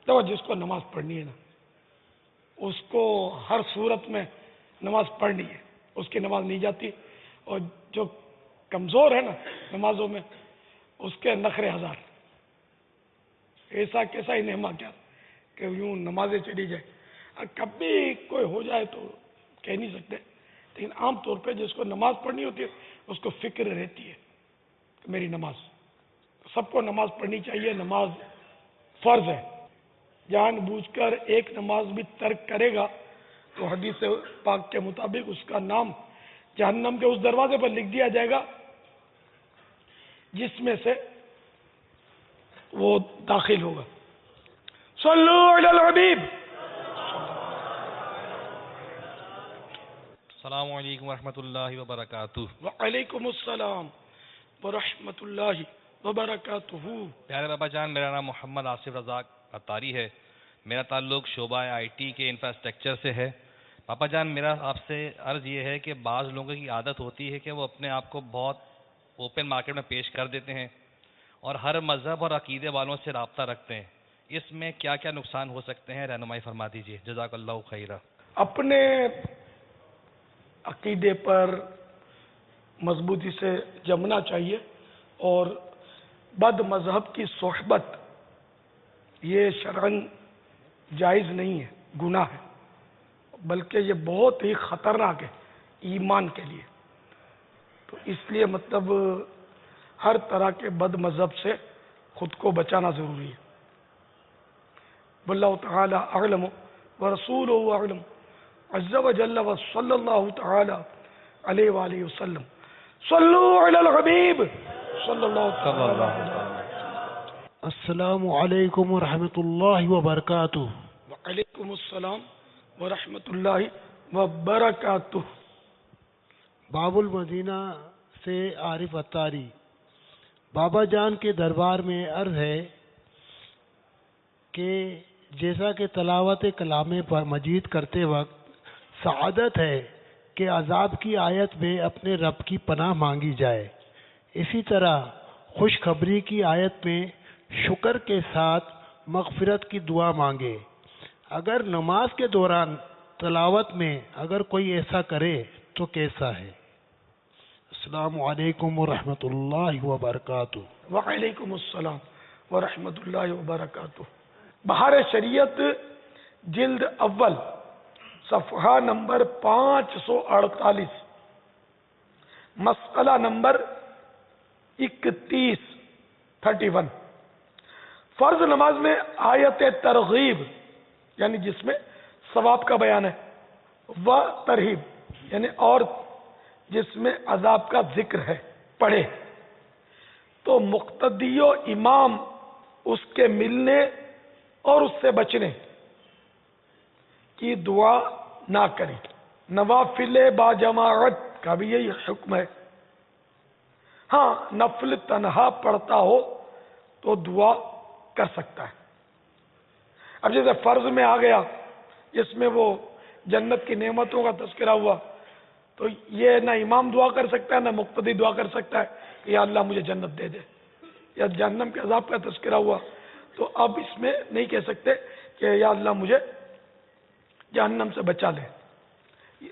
دیکھو جس کو نماز پڑھنی ہے نا اس کو ہر صورت میں نماز پڑھنی ہے، اس کی نماز نہیں جاتی. اور جو کمزور ہے نا نمازوں میں اس کے نخرے ہزار، ایسا کیسا ہی نعمہ کیا کہ یوں نمازیں چلی جائے. کبھی کوئی ہو جائے تو کہہ نہیں سکتے، لیکن عام طور پہ جس کو نماز پڑھنی ہوتی ہے اس کو فکر رہتی ہے کہ میری نماز. سب کو نماز پڑھنی چاہیے. نماز فرض ہے. جان بوجھ کر ایک نماز بھی ترک کرے گا تو حدیث پاک کے مطابق اس کا نام جہنم کے اس دروازے پر لکھ دیا جائے گا جس میں سے وہ داخل ہوگا. صلو علی الحبیب. السلام علیکم ورحمۃ اللہ وبرکاتہ. وعلیکم السلام ورحمۃ اللہ وبرکاتہ. پیارے بابا جان، میرا نام محمد آصف رزاق عطاری ہے. میرا تعلق شعبہ آئی ٹی کے انفراسٹرکچر سے ہے. بابا جان، میرا آپ سے عرض یہ ہے کہ بعض لوگوں کی عادت ہوتی ہے کہ وہ اپنے آپ کو بہت اوپن مارکیٹ میں پیش کر دیتے ہیں اور ہر مذہب اور عقیدے والوں سے رابطہ رکھتے ہیں. اس میں کیا کیا نقصان ہو سکتے ہیں، رہنمائی فرما دیجیے. جزاک اللہ خیرہ. اپنے عقیدے پر مضبوطی سے جمنا چاہیے اور بد مذہب کی صحبت یہ شرعاً جائز نہیں ہے، گناہ ہے، بلکہ یہ بہت ہی خطرناک ہے ایمان کے لیے. تو اس لیے مطلب ہر طرح کے بد مذہب سے خود کو بچانا ضروری ہے. واللہ تعالی اعلم ورسولہ اعلم عز وجل وصلی اللہ تعالی علیہ وآلہ وسلم. صلو علی الحبیب صلی اللہ تعالی علیہ وسلم. السلام علیکم ورحمۃ اللہ وبرکاتہ. وعلیکم السلام ورحمۃ اللہ وبرکاتہ. باب المدینہ سے عارف عطاری. بابا جان کے دربار میں عرض ہے کہ جیسا کہ تلاوت کلام مجید کرتے وقت سعادت ہے کہ عذاب کی آیت میں اپنے رب کی پناہ مانگی جائے، اسی طرح خوشخبری کی آیت میں شکر کے ساتھ مغفرت کی دعا مانگے. اگر نماز کے دوران تلاوت میں اگر کوئی ایسا کرے تو کیسا ہے؟ السلام علیکم ورحمۃ اللہ وبرکاتہ. وعلیکم السلام ورحمۃ اللہ وبرکاتہ. بہار شریعت جلد اول صفحہ نمبر 548 مسئلہ نمبر 31 فرض نماز میں آیت ترغیب یعنی جس میں ثواب کا بیان ہے، و ترہیب یعنی اور جس میں عذاب کا ذکر ہے پڑھے تو مقتدی و امام اس کے ملنے اور اس سے بچنے کی دعا نہ کریں. نوافل با جماعت کا بھی یہی حکم ہے. ہاں نفل تنہا پڑھتا ہو تو دعا کر سکتا ہے. اب جیسے فرض میں آ گیا جس میں وہ جنت کی نعمتوں کا تذکرہ ہوا تو یہ نہ امام دعا کر سکتا ہے نہ مقتدی دعا کر سکتا ہے کہ یا اللہ مجھے جنت دے دے. یا جہنم کے عذاب کا تذکرہ ہوا تو اب اس میں نہیں کہہ سکتے کہ یا اللہ مجھے جہنم سے بچا لے.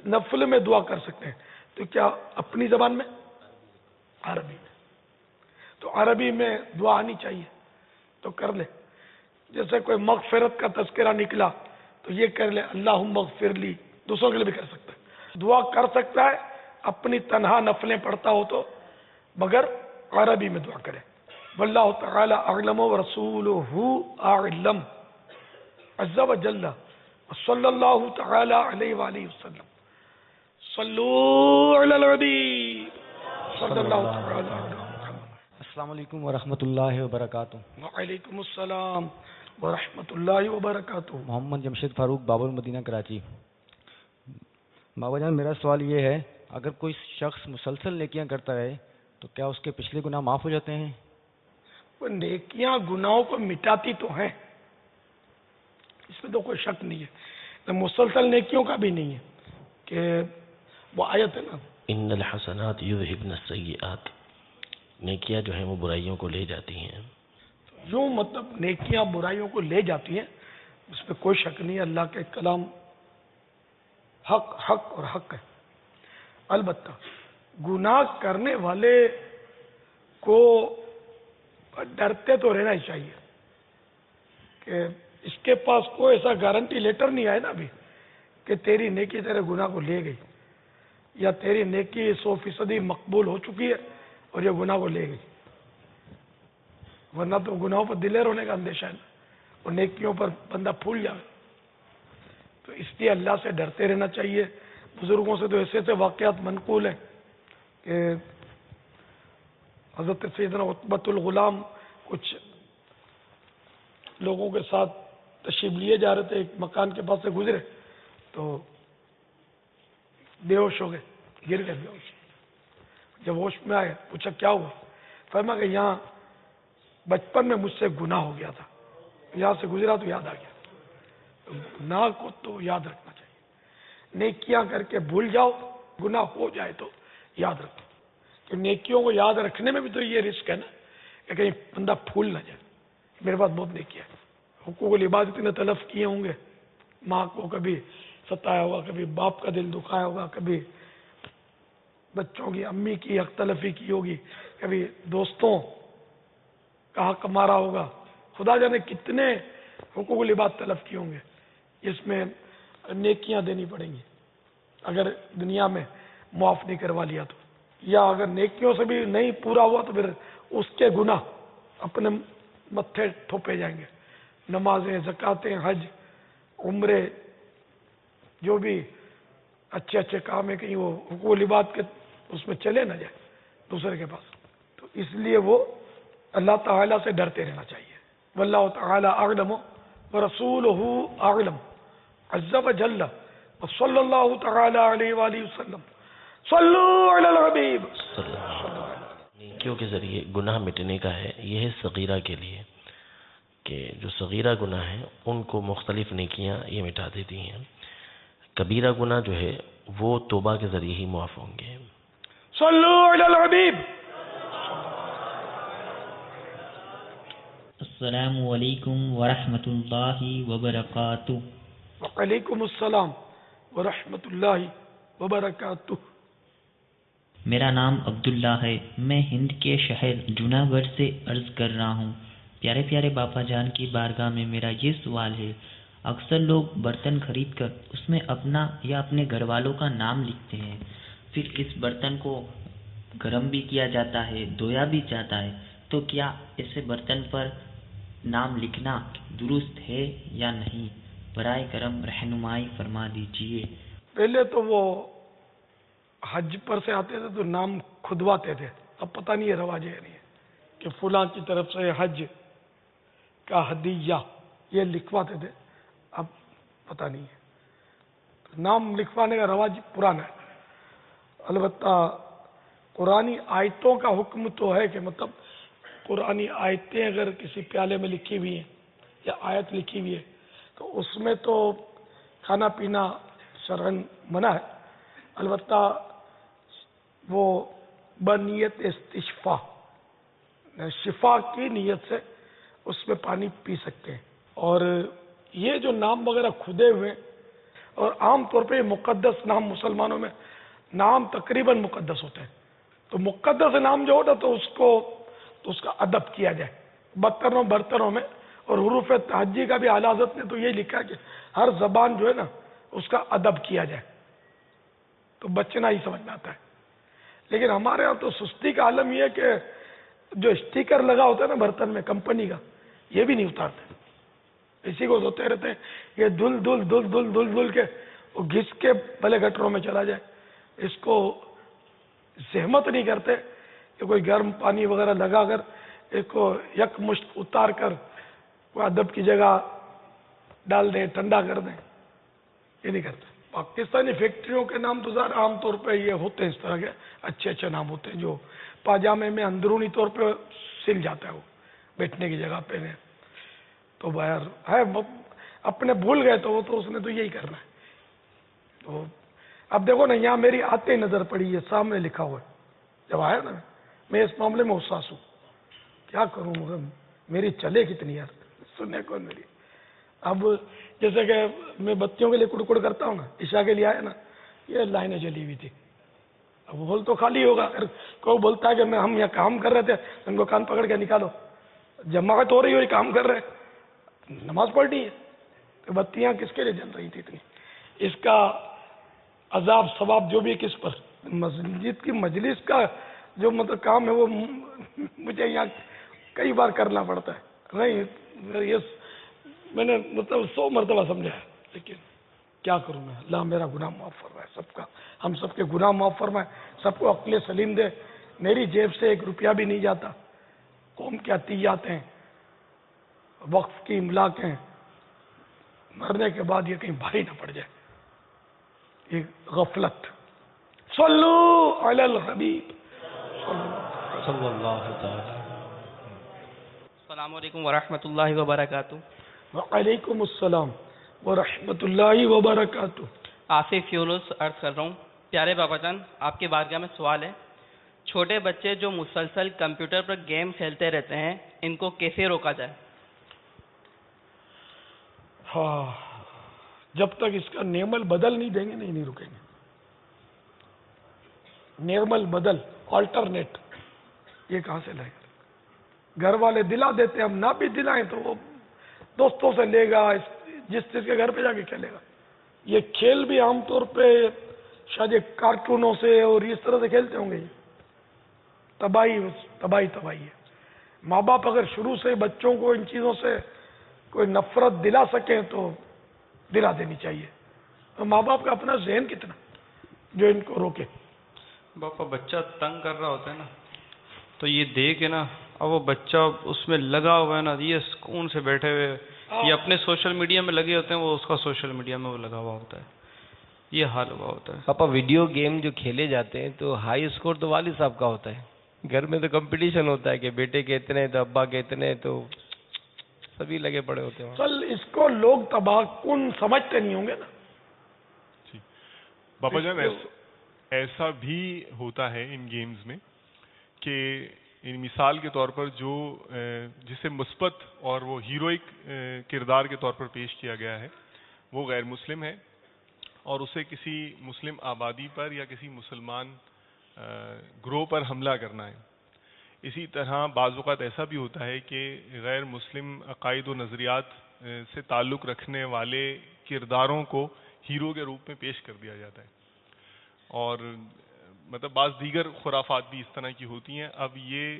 نفل میں دعا کر سکتے ہیں. تو کیا اپنی زبان میں؟ عربی میں. تو عربی میں دعا آنی چاہیے تو کر لے. جیسے کوئی مغفرت کا تذکرہ نکلا تو یہ کر لے اللہم اغفر لی. دوسروں کے لیے بھی کر سکتا ہے. دعا کر سکتا ہے اپنی تنہا نفلیں پڑھتا ہو تو، مگر عربی میں دعا کرے. واللہ تعالی اعلم ورسولہ اعلم عز وجل صلی اللہ تعالی علیہ وآلہ وسلم. صلو علی النبی صلی اللہ تعالی علیہ وسلم. السلام علیکم ورحمۃ اللہ وبرکاتہ. وعلیکم السلام ورحمۃ اللہ وبرکاتہ. محمد جمشید فاروق، باب المدینہ، کراچی. بابا جان میرا سوال یہ ہے، اگر کوئی شخص مسلسل نیکیاں کرتا ہے تو کیا اس کے پچھلے گناہ معاف ہو جاتے ہیں؟ وہ نیکیاں گناہوں کو مٹاتی تو ہیں، اس میں تو کوئی شک نہیں ہے. مسلسل نیکیوں کا بھی نہیں ہے کہ وہ آیت ہے نا ان الحسنات یذہبن السیئات، نیکیاں جو ہیں وہ برائیوں کو لے جاتی ہیں. یوں مطلب نیکیاں برائیوں کو لے جاتی ہیں، اس میں کوئی شک نہیں. اللہ کے کلام حق اور حق ہے. البتہ گناہ کرنے والے کو ڈرتے تو رہنا ہی چاہیے کہ اس کے پاس کوئی ایسا گارنٹی لیٹر نہیں آئے نا ابھی کہ تیری نیکی تیرے گناہ کو لے گئی، یا تیری نیکی 100% مقبول ہو چکی ہے اور یہ گناہ کو لے گئی. ورنہ تو گناہوں پر دلیر ہونے کا اندیشہ ہے نا. اور نیکیوں پر بندہ پھول جائے. تو اس لیے اللہ سے ڈرتے رہنا چاہیے. بزرگوں سے تو ایسے ایسے واقعات منقول ہیں کہ حضرت سیدنا عتبۃ الغلام کچھ لوگوں کے ساتھ تشریف لیے جا رہے تھے, ایک مکان کے پاس سے گزرے تو بے ہوش ہو گئے, گر گئے بے ہوش. جب ہوش میں آئے پوچھا کیا ہوا, فرمایا کہ یہاں بچپن میں مجھ سے گناہ ہو گیا تھا, یہاں سے گزرا تو یاد آ گیا. گناہ کو تو یاد رکھنا چاہیے. نیکیاں کر کے بھول جاؤ, گناہ ہو جائے تو یاد رکھو. کہ نیکیوں کو یاد رکھنے میں بھی تو یہ رسک ہے نا کہ کہیں بندہ پھول نہ جائے. میرے پاس بہت نیکیاں ہیں, حقوق العباد اتنے تلف کیے ہوں گے, ماں کو کبھی ستایا ہوگا, کبھی باپ کا دل دکھایا ہوگا, کبھی بچوں کی امی کی حق تلفی کی ہوگی, کبھی دوستوں کا حق مارا ہوگا, خدا جانے کتنے حقوق العباد تلف کیے ہوں گے. اس میں نیکیاں دینی پڑیں گی اگر دنیا میں معاف نہیں کروا لیا تو, یا اگر نیکیوں سے بھی نہیں پورا ہوا تو پھر اس کے گناہ اپنے متھے ٹھوپے جائیں گے. نمازیں, زکاتیں, حج, عمرے, جو بھی اچھے اچھے کام ہیں کہیں وہ حقوق العباد کے اس میں چلے نہ جائے دوسرے کے پاس. تو اس لیے وہ اللہ تعالیٰ سے ڈرتے رہنا چاہیے. واللہ تعالیٰ اعلم ورسولہ اعلم عز وجل وصلی اللہ تعالیٰ علیہ وآلہ وسلم. صلو علی الحبیب. نیکیوں کے ذریعے گناہ مٹنے کا ہے. یہ ہے صغیرہ کے لیے کہ جو صغیرہ گناہ ہیں ان کو مختلف نیکیاں یہ مٹا دیتی ہیں. کبیرہ گناہ جو ہے وہ توبہ کے ذریعے ہی معاف ہوں گے. صلو علی الحبیب. السلام علیکم ورحمۃ اللہ وبرکاتہ. وعلیکم السلام ورحمۃ اللہ وبرکاتہ. میرا نام عبداللہ ہے. میں ہند کے شہر جوناگڑھ سے عرض کر رہا ہوں. پیارے پیارے باپا جان کی بارگاہ میں میرا یہ سوال ہے, اکثر لوگ برتن خرید کر اس میں اپنا یا اپنے گھر والوں کا نام لکھتے ہیں, پھر اس برتن کو گرم بھی کیا جاتا ہے, دھویا بھی جاتا ہے, تو کیا ایسے برتن پر نام لکھنا درست ہے یا نہیں؟ برائے کرم رہنمائی فرما دیجیے. پہلے تو وہ حج پر سے آتے تھے تو نام کھدواتے تھے, اب پتہ نہیں ہے رواج ہے نہیں کہ فلاں کی طرف سے حج کا ہدیہ یہ لکھواتے تھے, اب پتہ نہیں ہے. نام لکھوانے کا رواج پرانا ہے. البتہ قرآنی آیتوں کا حکم تو ہے کہ مطلب قرآنی آیتیں اگر کسی پیالے میں لکھی ہوئی ہیں یا آیت لکھی ہوئی ہے تو اس میں تو کھانا پینا شرعاً منع ہے. البتہ وہ بنیت استشفا, شفا کی نیت سے اس میں پانی پی سکتے ہیں. اور یہ جو نام وغیرہ کھدے ہوئے, اور عام طور پہ مقدس نام مسلمانوں میں نام تقریباً مقدس ہوتے ہیں, تو مقدس نام جو ہوتا تو اس کا ادب کیا جائے برتنوں میں. اور حروف تہجی کا بھی اعلیٰ حضرت نے تو یہ لکھا ہے کہ ہر زبان جو ہے نا اس کا ادب کیا جائے, تو بچنا ہی سمجھ میں آتا ہے. لیکن ہمارے ہاں تو سستی کا عالم یہ ہے کہ جو اسٹیکر لگا ہوتا ہے نا برتن میں کمپنی کا, یہ بھی نہیں اتارتے, اسی کو دھوتے رہتے ہیں. یہ دھل دھل دھل دھل دھل دھل کے وہ گھس کے بھلے گٹروں میں چلا جائے, اس کو زحمت نہیں کرتے کہ کوئی گرم پانی وغیرہ لگا کر اس کو یک مشت اتار کر کوئی ادب کی جگہ ڈال دیں, ٹھنڈا کر دیں. یہ نہیں کرتے. پاکستانی فیکٹریوں کے نام تو ذرا عام طور پہ یہ ہوتے ہیں, اس طرح کے اچھے اچھے نام ہوتے ہیں جو پاجامے میں اندرونی طور پہ سل جاتا ہے, وہ بیٹھنے کی جگہ پہ. تو باہر ہے اپنے بھول گئے تو وہ تو اس نے تو یہی کرنا ہے. تو اب دیکھو نا, یہاں میری آتے ہی نظر پڑی, یہ سامنے لکھا ہوا ہے. جب آیا نا میں اس معاملے میں حساس ہوں, کیا کروں, میری چلے کتنی یار, سننے کون میری. اب جیسے کہ میں بتیوں کے لیے کڑکڑ کرتا ہوں نا, عشاء کے لیے آیا نا, یہ لائنیں جلی ہوئی تھی. اب ہال تو خالی ہوگا, اگر کوئی بولتا ہے کہ ہم یہاں کام کر رہے تھے, ان کو کان پکڑ کے نکالو, جماعت ہو رہی کام کر رہے, نماز پڑھنی ہے, تو بتیاں کس کے لیے جل رہی تھی اتنی. اس کا عذاب ثواب جو بھی کس پر, مسجد کی مجلس کا جو مطلب کام ہے وہ مجھے یہاں کئی بار کرنا پڑتا ہے. نہیں, یہ میں نے مطلب 100 مرتبہ سمجھایا، لیکن کیا کروں میں، اللہ میرا گناہ معاف فرمائے، سب کا، ہم سب کے گناہ معاف فرمائے، سب کو عقل سلیم دے. میری جیب سے 1 روپیہ بھی نہیں جاتا، قوم کے عطیات ہیں، وقف کی املاک ہیں، مرنے کے بعد یہ کہیں بھاری نہ پڑ جائے، یہ غفلت. صلو علی الحبیب صلی اللہ تعالی. السلام علیکم ورحمۃ اللہ وبرکاتہ. وعلیکم السلام ورحمۃ اللہ وبرکاتہ. آصف یونس عرض کر رہا ہوں. پیارے بابا جان، آپ کی بارگاہ میں سوال ہے، چھوٹے بچے جو مسلسل کمپیوٹر پر گیم کھیلتے رہتے ہیں، ان کو کیسے روکا جائے؟ ہاں، جب تک اس کا نعمل بدل نہیں دیں گے نہیں رکیں گے. نعمل بدل، آلٹرنیٹ، یہ کہاں سے لائے گا؟ گھر والے دلا دیتے، ہم نہ بھی دلائیں تو وہ دوستوں سے لے گا، جس کے گھر پہ جا کے کھیلے گا. یہ کھیل بھی عام طور پہ شاید کارٹونوں سے اور اس طرح سے کھیلتے ہوں گے. تباہی ہے. ماں باپ اگر شروع سے بچوں کو ان چیزوں سے کوئی نفرت دلا سکیں تو دلا دینی چاہیے. تو ماں باپ کا اپنا ذہن کتنا جو ان کو روکے. باپا بچہ تنگ کر رہا ہوتا ہے نا، تو یہ دیکھ نا، اب وہ بچہ اس میں لگا ہوا ہے نا، یہ سکون سے بیٹھے ہوئے، یہ اپنے سوشل میڈیا میں لگے ہوتے ہیں، وہ اس کا سوشل میڈیا میں وہ لگا ہوا ہوتا ہے. یہ حال ہوا ہوتا ہے. پاپا ویڈیو گیم جو کھیلے جاتے ہیں تو ہائی اسکور تو والد صاحب کا ہوتا ہے، گھر میں تو کمپٹیشن ہوتا ہے کہ بیٹے کے اتنے تو ابا کے اتنے، تو سبھی لگے پڑے ہوتے ہیں. چل اس کو لوگ تباہ کن سمجھتے نہیں ہوں گے نا. بابا جان ایسا بھی ہوتا ہے ان گیمز میں کہ مثال کے طور پر جو جسے مثبت اور وہ ہیروئک کردار کے طور پر پیش کیا گیا ہے وہ غیر مسلم ہے، اور اسے کسی مسلم آبادی پر یا کسی مسلمان گروہ پر حملہ کرنا ہے. اسی طرح بعض اوقات ایسا بھی ہوتا ہے کہ غیر مسلم عقائد و نظریات سے تعلق رکھنے والے کرداروں کو ہیرو کے روپ میں پیش کر دیا جاتا ہے، اور مطلب بعض دیگر خرافات بھی اس طرح کی ہوتی ہیں. اب یہ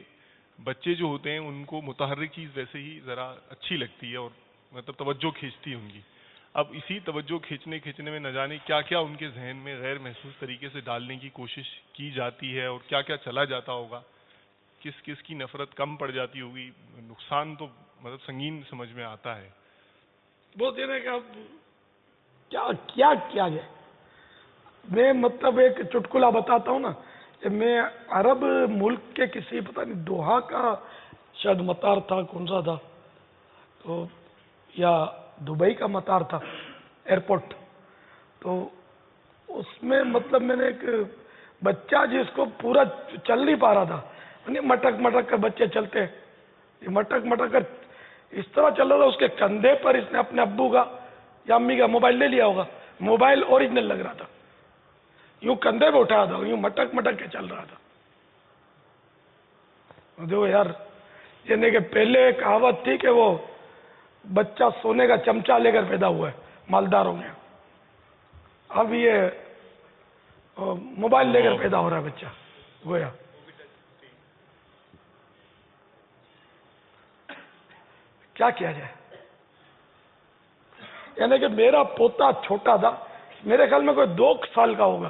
بچے جو ہوتے ہیں ان کو متحرک چیز ویسے ہی ذرا اچھی لگتی ہے اور مطلب توجہ کھینچتی ہے ان کی. اب اسی توجہ کھینچنے میں نہ جانے کیا کیا ان کے ذہن میں غیر محسوس طریقے سے ڈالنے کی کوشش کی جاتی ہے، اور کیا کیا چلا جاتا ہوگا، کس کس کی نفرت کم پڑ جاتی ہوگی. نقصان تو مطلب سنگین سمجھ میں آتا ہے. بہت دینے کا کیا کیا جائے. میں مطلب ایک چٹکلا بتاتا ہوں نا، کہ میں عرب ملک کے کسی پتہ نہیں دوحہ کا شاید مطار تھا، کون سا تھا، تو یا دبئی کا مطار تھا، ایئرپورٹ. تو اس میں مطلب میں نے ایک بچہ جس کو پورا چل نہیں پا رہا تھا، مٹک مٹک کر بچے چلتے ہیں، یہ مٹک مٹک کر اس طرح چل رہا تھا، اس کے کندھے پر اس نے اپنے ابو کا یا امی کا موبائل لے لیا ہوگا. موبائل اوریجنل لگ رہا تھا، یوں کندھے پہ اٹھا تھا، یوں مٹک مٹک کے چل رہا تھا. جو یار یعنی کہ پہلے کہاوت تھی کہ وہ بچہ سونے کا چمچہ لے کر پیدا ہوا ہے مالداروں میں، اب یہ موبائل لے کر پیدا ہو رہا ہے بچہ. گویا کیا کیا جائے. یعنی کہ میرا پوتا چھوٹا تھا، میرے خیال میں کوئی 2 سال کا ہوگا،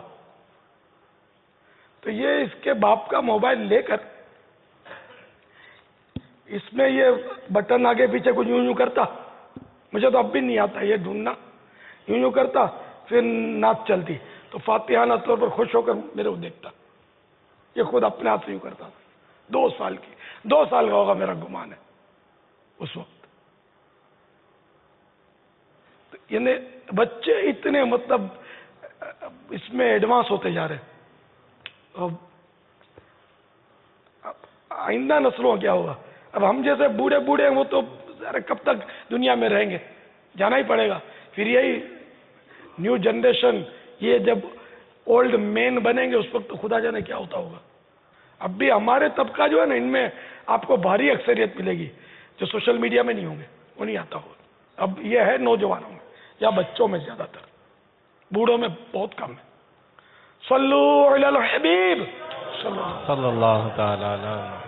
تو یہ اس کے باپ کا موبائل لے کر اس میں یہ بٹن آگے پیچھے کچھ یوں یوں کرتا، مجھے تو اب بھی نہیں آتا یہ ڈھونڈنا، یوں یوں کرتا، پھر نعت چلتی تو فاتحانہ طور پر خوش ہو کر میرے کو دیکھتا. یہ خود اپنے ہاتھ سے یوں کرتا تھا. 2 سال کا ہوگا میرا گمان ہے اس وقت. یعنی بچے اتنے مطلب اس میں ایڈوانس ہوتے جا رہے ہیں. آئندہ نسلوں کیا ہوگا. اب ہم جیسے بوڑھے ہیں وہ تو کب تک دنیا میں رہیں گے، جانا ہی پڑے گا. پھر یہی نیو جنریشن یہ جب اولڈ مین بنیں گے اس وقت تو خدا جانے کیا ہوتا ہوگا. اب بھی ہمارے طبقہ جو ہے نا، ان میں آپ کو بھاری اکثریت ملے گی جو سوشل میڈیا میں نہیں ہوں گے، وہ نہیں آتا ہوگا. اب یہ ہے نوجوانوں میں یا بچوں میں زیادہ تر، بوڑھوں میں بہت کم ہے. صلو علی الحبیب صلی اللہ تعالی علیہ.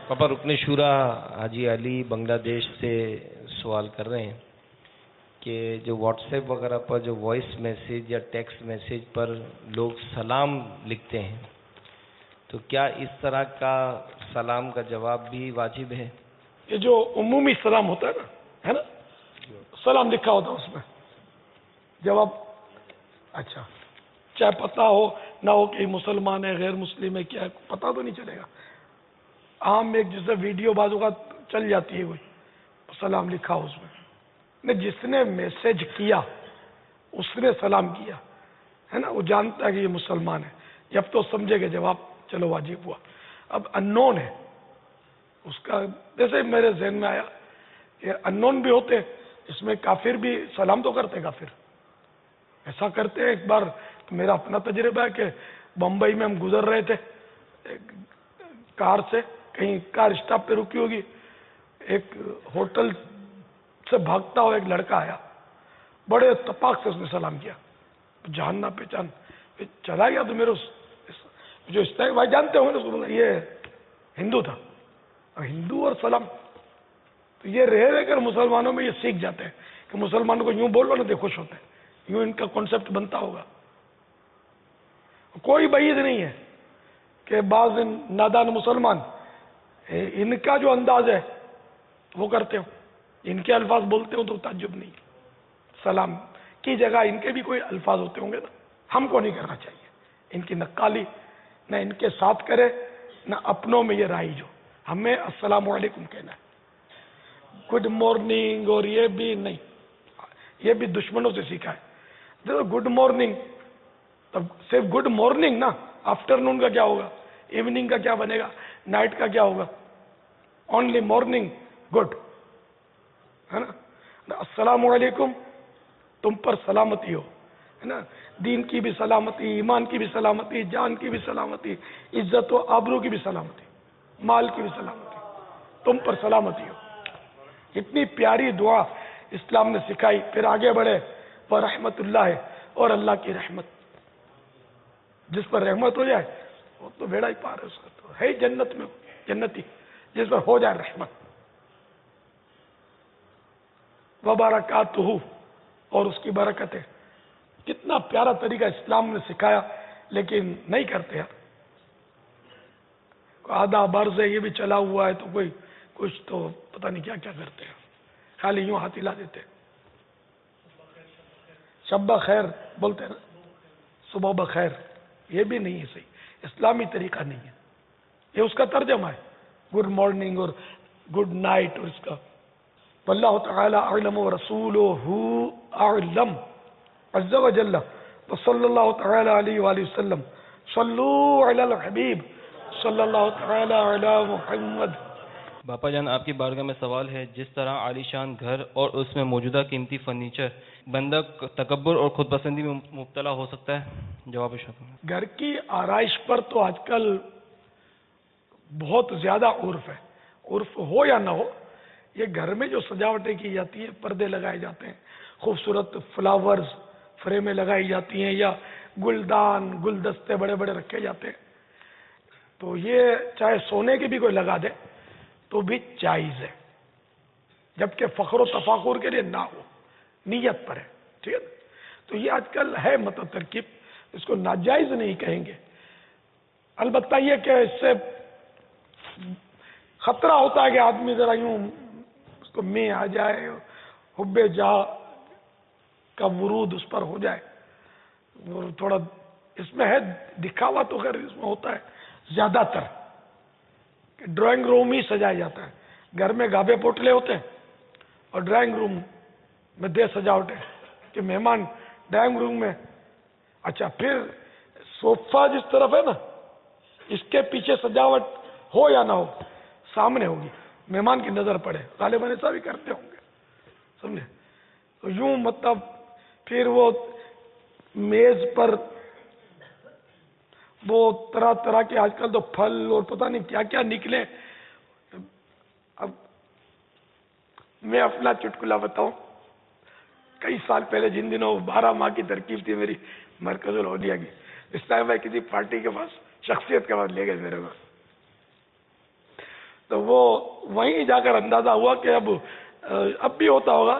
پاپا رکن شورا حاجی علی بنگلہ دیش سے سوال کر رہے ہیں کہ جو واٹس ایپ وغیرہ پر جو وائس میسیج یا ٹیکسٹ میسیج پر لوگ سلام لکھتے ہیں، تو کیا اس طرح کا سلام کا جواب بھی واجب ہے؟ یہ جو عمومی سلام ہوتا ہے نا سلام لکھا ہوتا ہے اس میں جواب، اچھا چاہے پتہ ہو نہ ہو کہ مسلمان ہے غیر مسلم ہے کیا ہے پتہ تو نہیں چلے گا. عام ایک جیسے ویڈیو بازو کا چل جاتی ہے کوئی سلام لکھا ہو اس میں، جس نے میسج کیا اس نے سلام کیا ہے نا، وہ جانتا ہے کہ یہ مسلمان ہے، جب تو سمجھے کہ جواب چلو واجب ہوا. اب انون ہے اس کا، جیسے میرے ذہن میں آیا کہ انون بھی ہوتے اس میں کافر بھی سلام تو کرتے، کافر ایسا کرتے ہیں. ایک بار میرا اپنا تجربہ ہے کہ بمبئی میں ہم گزر رہے تھے کار سے، کہیں کار اسٹاپ پہ رکی ہوگی، ایک ہوٹل سے بھاگتا ہوا ایک لڑکا آیا، بڑے اتفاق سے اس نے سلام کیا، جان نہ پہچان چلا گیا. تو میرے جو استاق بھائی جانتے ہوں گے اس کو بولا یہ ہندو تھا، ہندو اور سلام. تو یہ رہ کر مسلمانوں میں یہ سیکھ جاتے ہیں کہ مسلمانوں کو یوں بولو نا تو خوش ہوتے ہیں، یوں ان کا کانسیپٹ بنتا ہوگا. کوئی بعید نہیں ہے کہ بعض نادان مسلمان ان کا جو انداز ہے وہ کرتے ہو، ان کے الفاظ بولتے ہو تو تعجب نہیں. سلام کی جگہ ان کے بھی کوئی الفاظ ہوتے ہوں گے نا، ہم کو نہیں کرنا چاہیے ان کی نقالی، نہ ان کے ساتھ کرے نہ اپنوں میں یہ رائج ہو. ہمیں السلام علیکم کہنا ہے، گڈ مارننگ اور یہ بھی نہیں، یہ بھی دشمنوں سے سیکھا ہے. دیکھو گڈ مارننگ تب صرف گڈ مارننگ نا، آفٹرنون کا کیا ہوگا، ایوننگ کا کیا بنے گا، نائٹ کا کیا ہوگا، اونلی مارننگ گڈ ہے نا. السلام علیکم تم پر سلامتی ہو ہے نا، دین کی بھی سلامتی، ایمان کی بھی سلامتی، جان کی بھی سلامتی، عزت و آبرو کی بھی سلامتی، مال کی بھی سلامتی، تم پر سلامتی ہو. اتنی پیاری دعا اسلام نے سکھائی. پھر آگے بڑھے وہ رحمت اللہ ہے، اور اللہ کی رحمت، جس پر رحمت ہو جائے وہ تو بیڑا ہی پار ہے، اس کا تو ہے ہی جنت میں جنتی، جس پر ہو جائے رحمت. وبرکاتہ، اور اس کی برکتیں. کتنا پیارا طریقہ اسلام نے سکھایا، لیکن نہیں کرتے یار. آدھا برز ہے یہ بھی چلا ہوا ہے تو کوئی کچھ تو پتہ نہیں کیا کیا کرتے ہیں، خالی یوں ہاتھ ہلا دیتے. شب بخیر بولتے ہیں نا، صبح بخیر، یہ بھی نہیں ہے صحیح، اسلامی طریقہ نہیں ہے. یہ اس کا ترجمہ ہے گڈ مارننگ اور گڈ نائٹ، اور اس کا واللہ تعالی اعلم ورسولہ اعلم عز وجل وصلی اللہ تعالی علیہ وآلہ وسلم. صلو علی الحبیب صلی اللہ تعالی علی محمد. باپا جان آپ کی بارگاہ میں سوال ہے، جس طرح عالی شان گھر اور اس میں موجودہ قیمتی فرنیچر بندہ تکبر اور خود پسندی میں مبتلا ہو سکتا ہے؟ جواب ارشاد. گھر کی آرائش پر تو آج کل بہت زیادہ عرف ہے، عرف ہو یا نہ ہو، یہ گھر میں جو سجاوٹیں کی جاتی ہیں، پردے لگائے جاتے ہیں، خوبصورت فلاورز فریمیں لگائی جاتی ہیں، یا گلدان گلدستے بڑے بڑے رکھے جاتے ہیں، تو یہ چاہے سونے کی بھی کوئی لگا دے تو بھی جائز ہے، جبکہ فخر و تفاخر کے لیے نہ ہو، نیت پر ہے. ٹھیک ہے، تو یہ آج کل ہے مطلب ترکیب، اس کو ناجائز نہیں کہیں گے. البتہ یہ کہ اس سے خطرہ ہوتا ہے کہ آدمی ذرا یوں اس کو میں آ جائے، حب جا کا ورود اس پر ہو جائے، اور تھوڑا اس میں ہے دکھاوا تو خیر اس میں ہوتا ہے زیادہ تر کہ ڈرائنگ روم ہی سجایا جاتا ہے. گھر میں گابے پوٹلے ہوتے ہیں اور ڈرائنگ روم میں دے سجاوٹیں کہ مہمان ڈرائنگ روم میں. اچھا پھر صوفہ جس طرف ہے نا، اس کے پیچھے سجاوٹ ہو یا نہ ہو، سامنے ہوگی، مہمان کی نظر پڑے، غالباً ایسا بھی کرتے ہوں گے، سمجھے. تو یوں مطلب پھر وہ میز پر وہ طرح طرح کے آج کل تو پھل اور پتہ نہیں کیا کیا نکلے. اب میں اپنا چٹکلا بتاؤں، کئی سال پہلے جن دنوں 12 ماہ کی ترکیب تھی میری مرکز الاولیاء کی، اس ٹائم میں کسی پارٹی کے پاس شخصیت کے بعد لے گئے میرے پاس، تو وہ وہیں جا کر اندازہ ہوا کہ اب بھی ہوتا ہوگا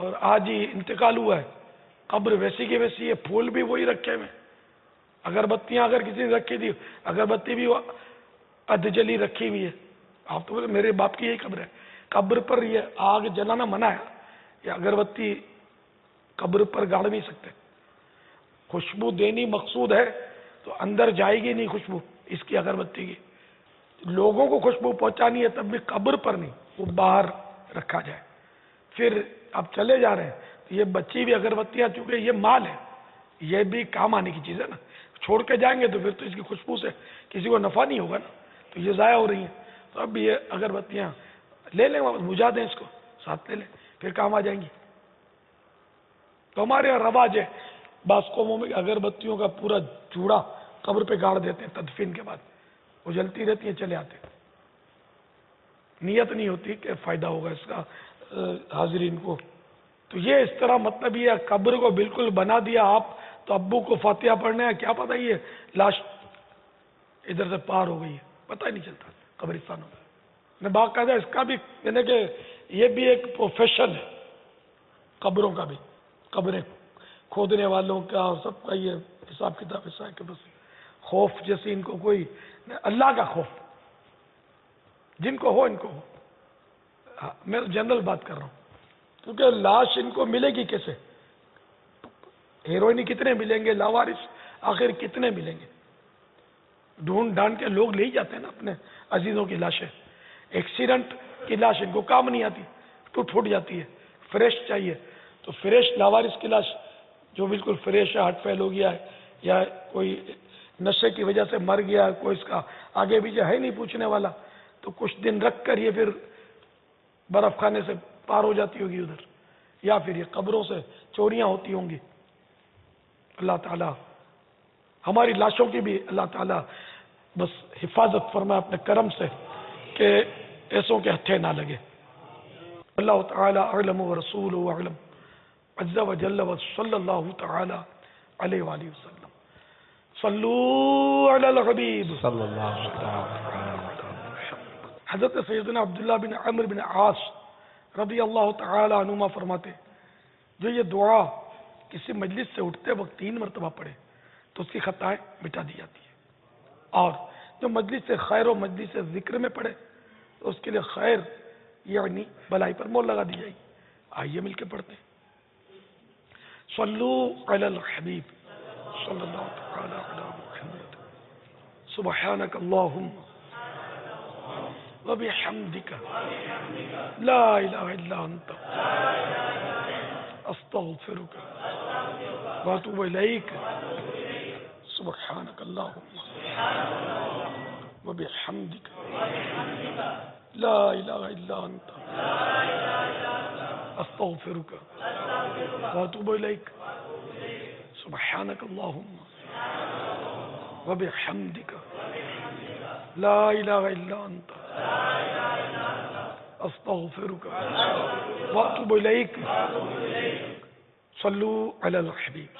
اور آج ہی انتقال ہوا ہے، قبر ویسی کی ویسی ہے، پھول بھی وہی رکھے ہوئے، اگربتیاں اگر کسی نے رکھی تھی اگربتی بھی ادھ جلی رکھی ہوئی ہے. آپ تو بولے میرے باپ کی یہی قبر ہے. قبر پر یہ آگ جلانا منع ہے، یہ اگربتی قبر پر گاڑ نہیں سکتے. خوشبو دینی مقصود ہے تو اندر جائے گی نہیں خوشبو اس کی اگربتی کی. لوگوں کو خوشبو پہنچانی ہے تب بھی قبر پر نہیں، وہ باہر رکھا جائے. پھر اب چلے جا رہے ہیں تو یہ بچی بھی اگربتیاں، چونکہ یہ مال ہے، یہ بھی کام آنے کی چیز ہے نا. چھوڑ کے جائیں گے تو پھر تو اس کی خوشبو سے کسی کو نفع نہیں ہوگا نا، تو یہ ضائع ہو رہی ہیں. تو اب یہ اگربتیاں لے لیں، واپس بجھا دیں، اس کو ساتھ لے لیں، پھر کام آ جائیں گی. تو ہمارے یہاں رواج ہے بعض قوموں میں اگربتیوں کا پورا جوڑا قبر پہ گاڑ دیتے ہیں، تدفین کے بعد وہ جلتی رہتی ہیں، چلے آتے ہیں. نیت نہیں ہوتی کہ فائدہ ہوگا اس کا حاضرین کو. تو یہ اس طرح مطلب یہ قبر کو بالکل بنا دیا آپ، تو ابو کو فاتحہ پڑھنے ہے، کیا پتہ یہ لاش ادھر سے پار ہو گئی ہے، پتہ ہی نہیں چلتا قبرستانوں میں. باقاعدہ اس کا بھی یعنی کہ یہ بھی ایک پروفیشن ہے قبروں کا بھی، قبریں کھودنے والوں کا اور سب کا یہ حساب کتاب ایسا ہے کہ بس خوف جیسے ان کو کوئی، اللہ کا خوف جن کو ہو ان کو ہو. میں جنرل بات کر رہا ہوں، کیونکہ لاش ان کو ملے گی کیسے؟ ہیروئنی کتنے ملیں گے، لاوارث آخر کتنے ملیں گے؟ ڈھونڈ ڈھانڈ کے لوگ لے جاتے ہیں نا اپنے عزیزوں کی لاشیں. ایکسیڈنٹ کی لاش ان کو کام نہیں آتی، ٹوٹ جاتی ہے، فریش چاہیے. تو فریش لاوارث کی لاش جو بالکل فریش ہے، ہارٹ فیل ہو گیا ہے یا کوئی نشے کی وجہ سے مر گیا ہے، کوئی اس کا آگے بھی جو ہے نہیں پوچھنے والا، تو کچھ دن رکھ کر یہ پھر برف خانے سے پار ہو جاتی ہوگی ادھر، یا پھر یہ قبروں سے چوریاں ہوتی ہوں گی. اللہ تعالیٰ ہماری لاشوں کی بھی اللہ تعالیٰ بس حفاظت فرمائے اپنے کرم سے کہ ایسوں کے ہتھے نہ لگے. اللہ تعالیٰ اعلم و رسول اعلم عز و جل و صلی اللہ تعالیٰ علیہ وآلہ وسلم. صلو علی الحبیب صلی اللہ تعالیٰ. حضرت سیدنا عبداللہ بن عمرو بن عاص رضی اللہ تعالیٰ عنہما فرماتے جو یہ دعا کسی مجلس سے اٹھتے وقت 3 مرتبہ پڑھے تو اس کی خطائیں مٹا دی جاتی ہے، اور جو مجلس سے خیر و مجلس سے ذکر میں پڑھے تو اس کے لیے خیر یعنی بلائی پر مول لگا دی جائے گی. آئیے مل کے پڑھتے ہیں. صلو علی الحبیب صلی اللہ تعالی علی محمد. سبحانک اللہم وبحمدک لا الہ الا انت استغفرک واتوب الیک. سبحانک اللہم وبحمدک لا الہ الا انت استغفرک واتوب الیک. سبحانک اللہم وبحمدک لا الہ الا انت استغفرک واتوب الیک. صلو علی الحبیب.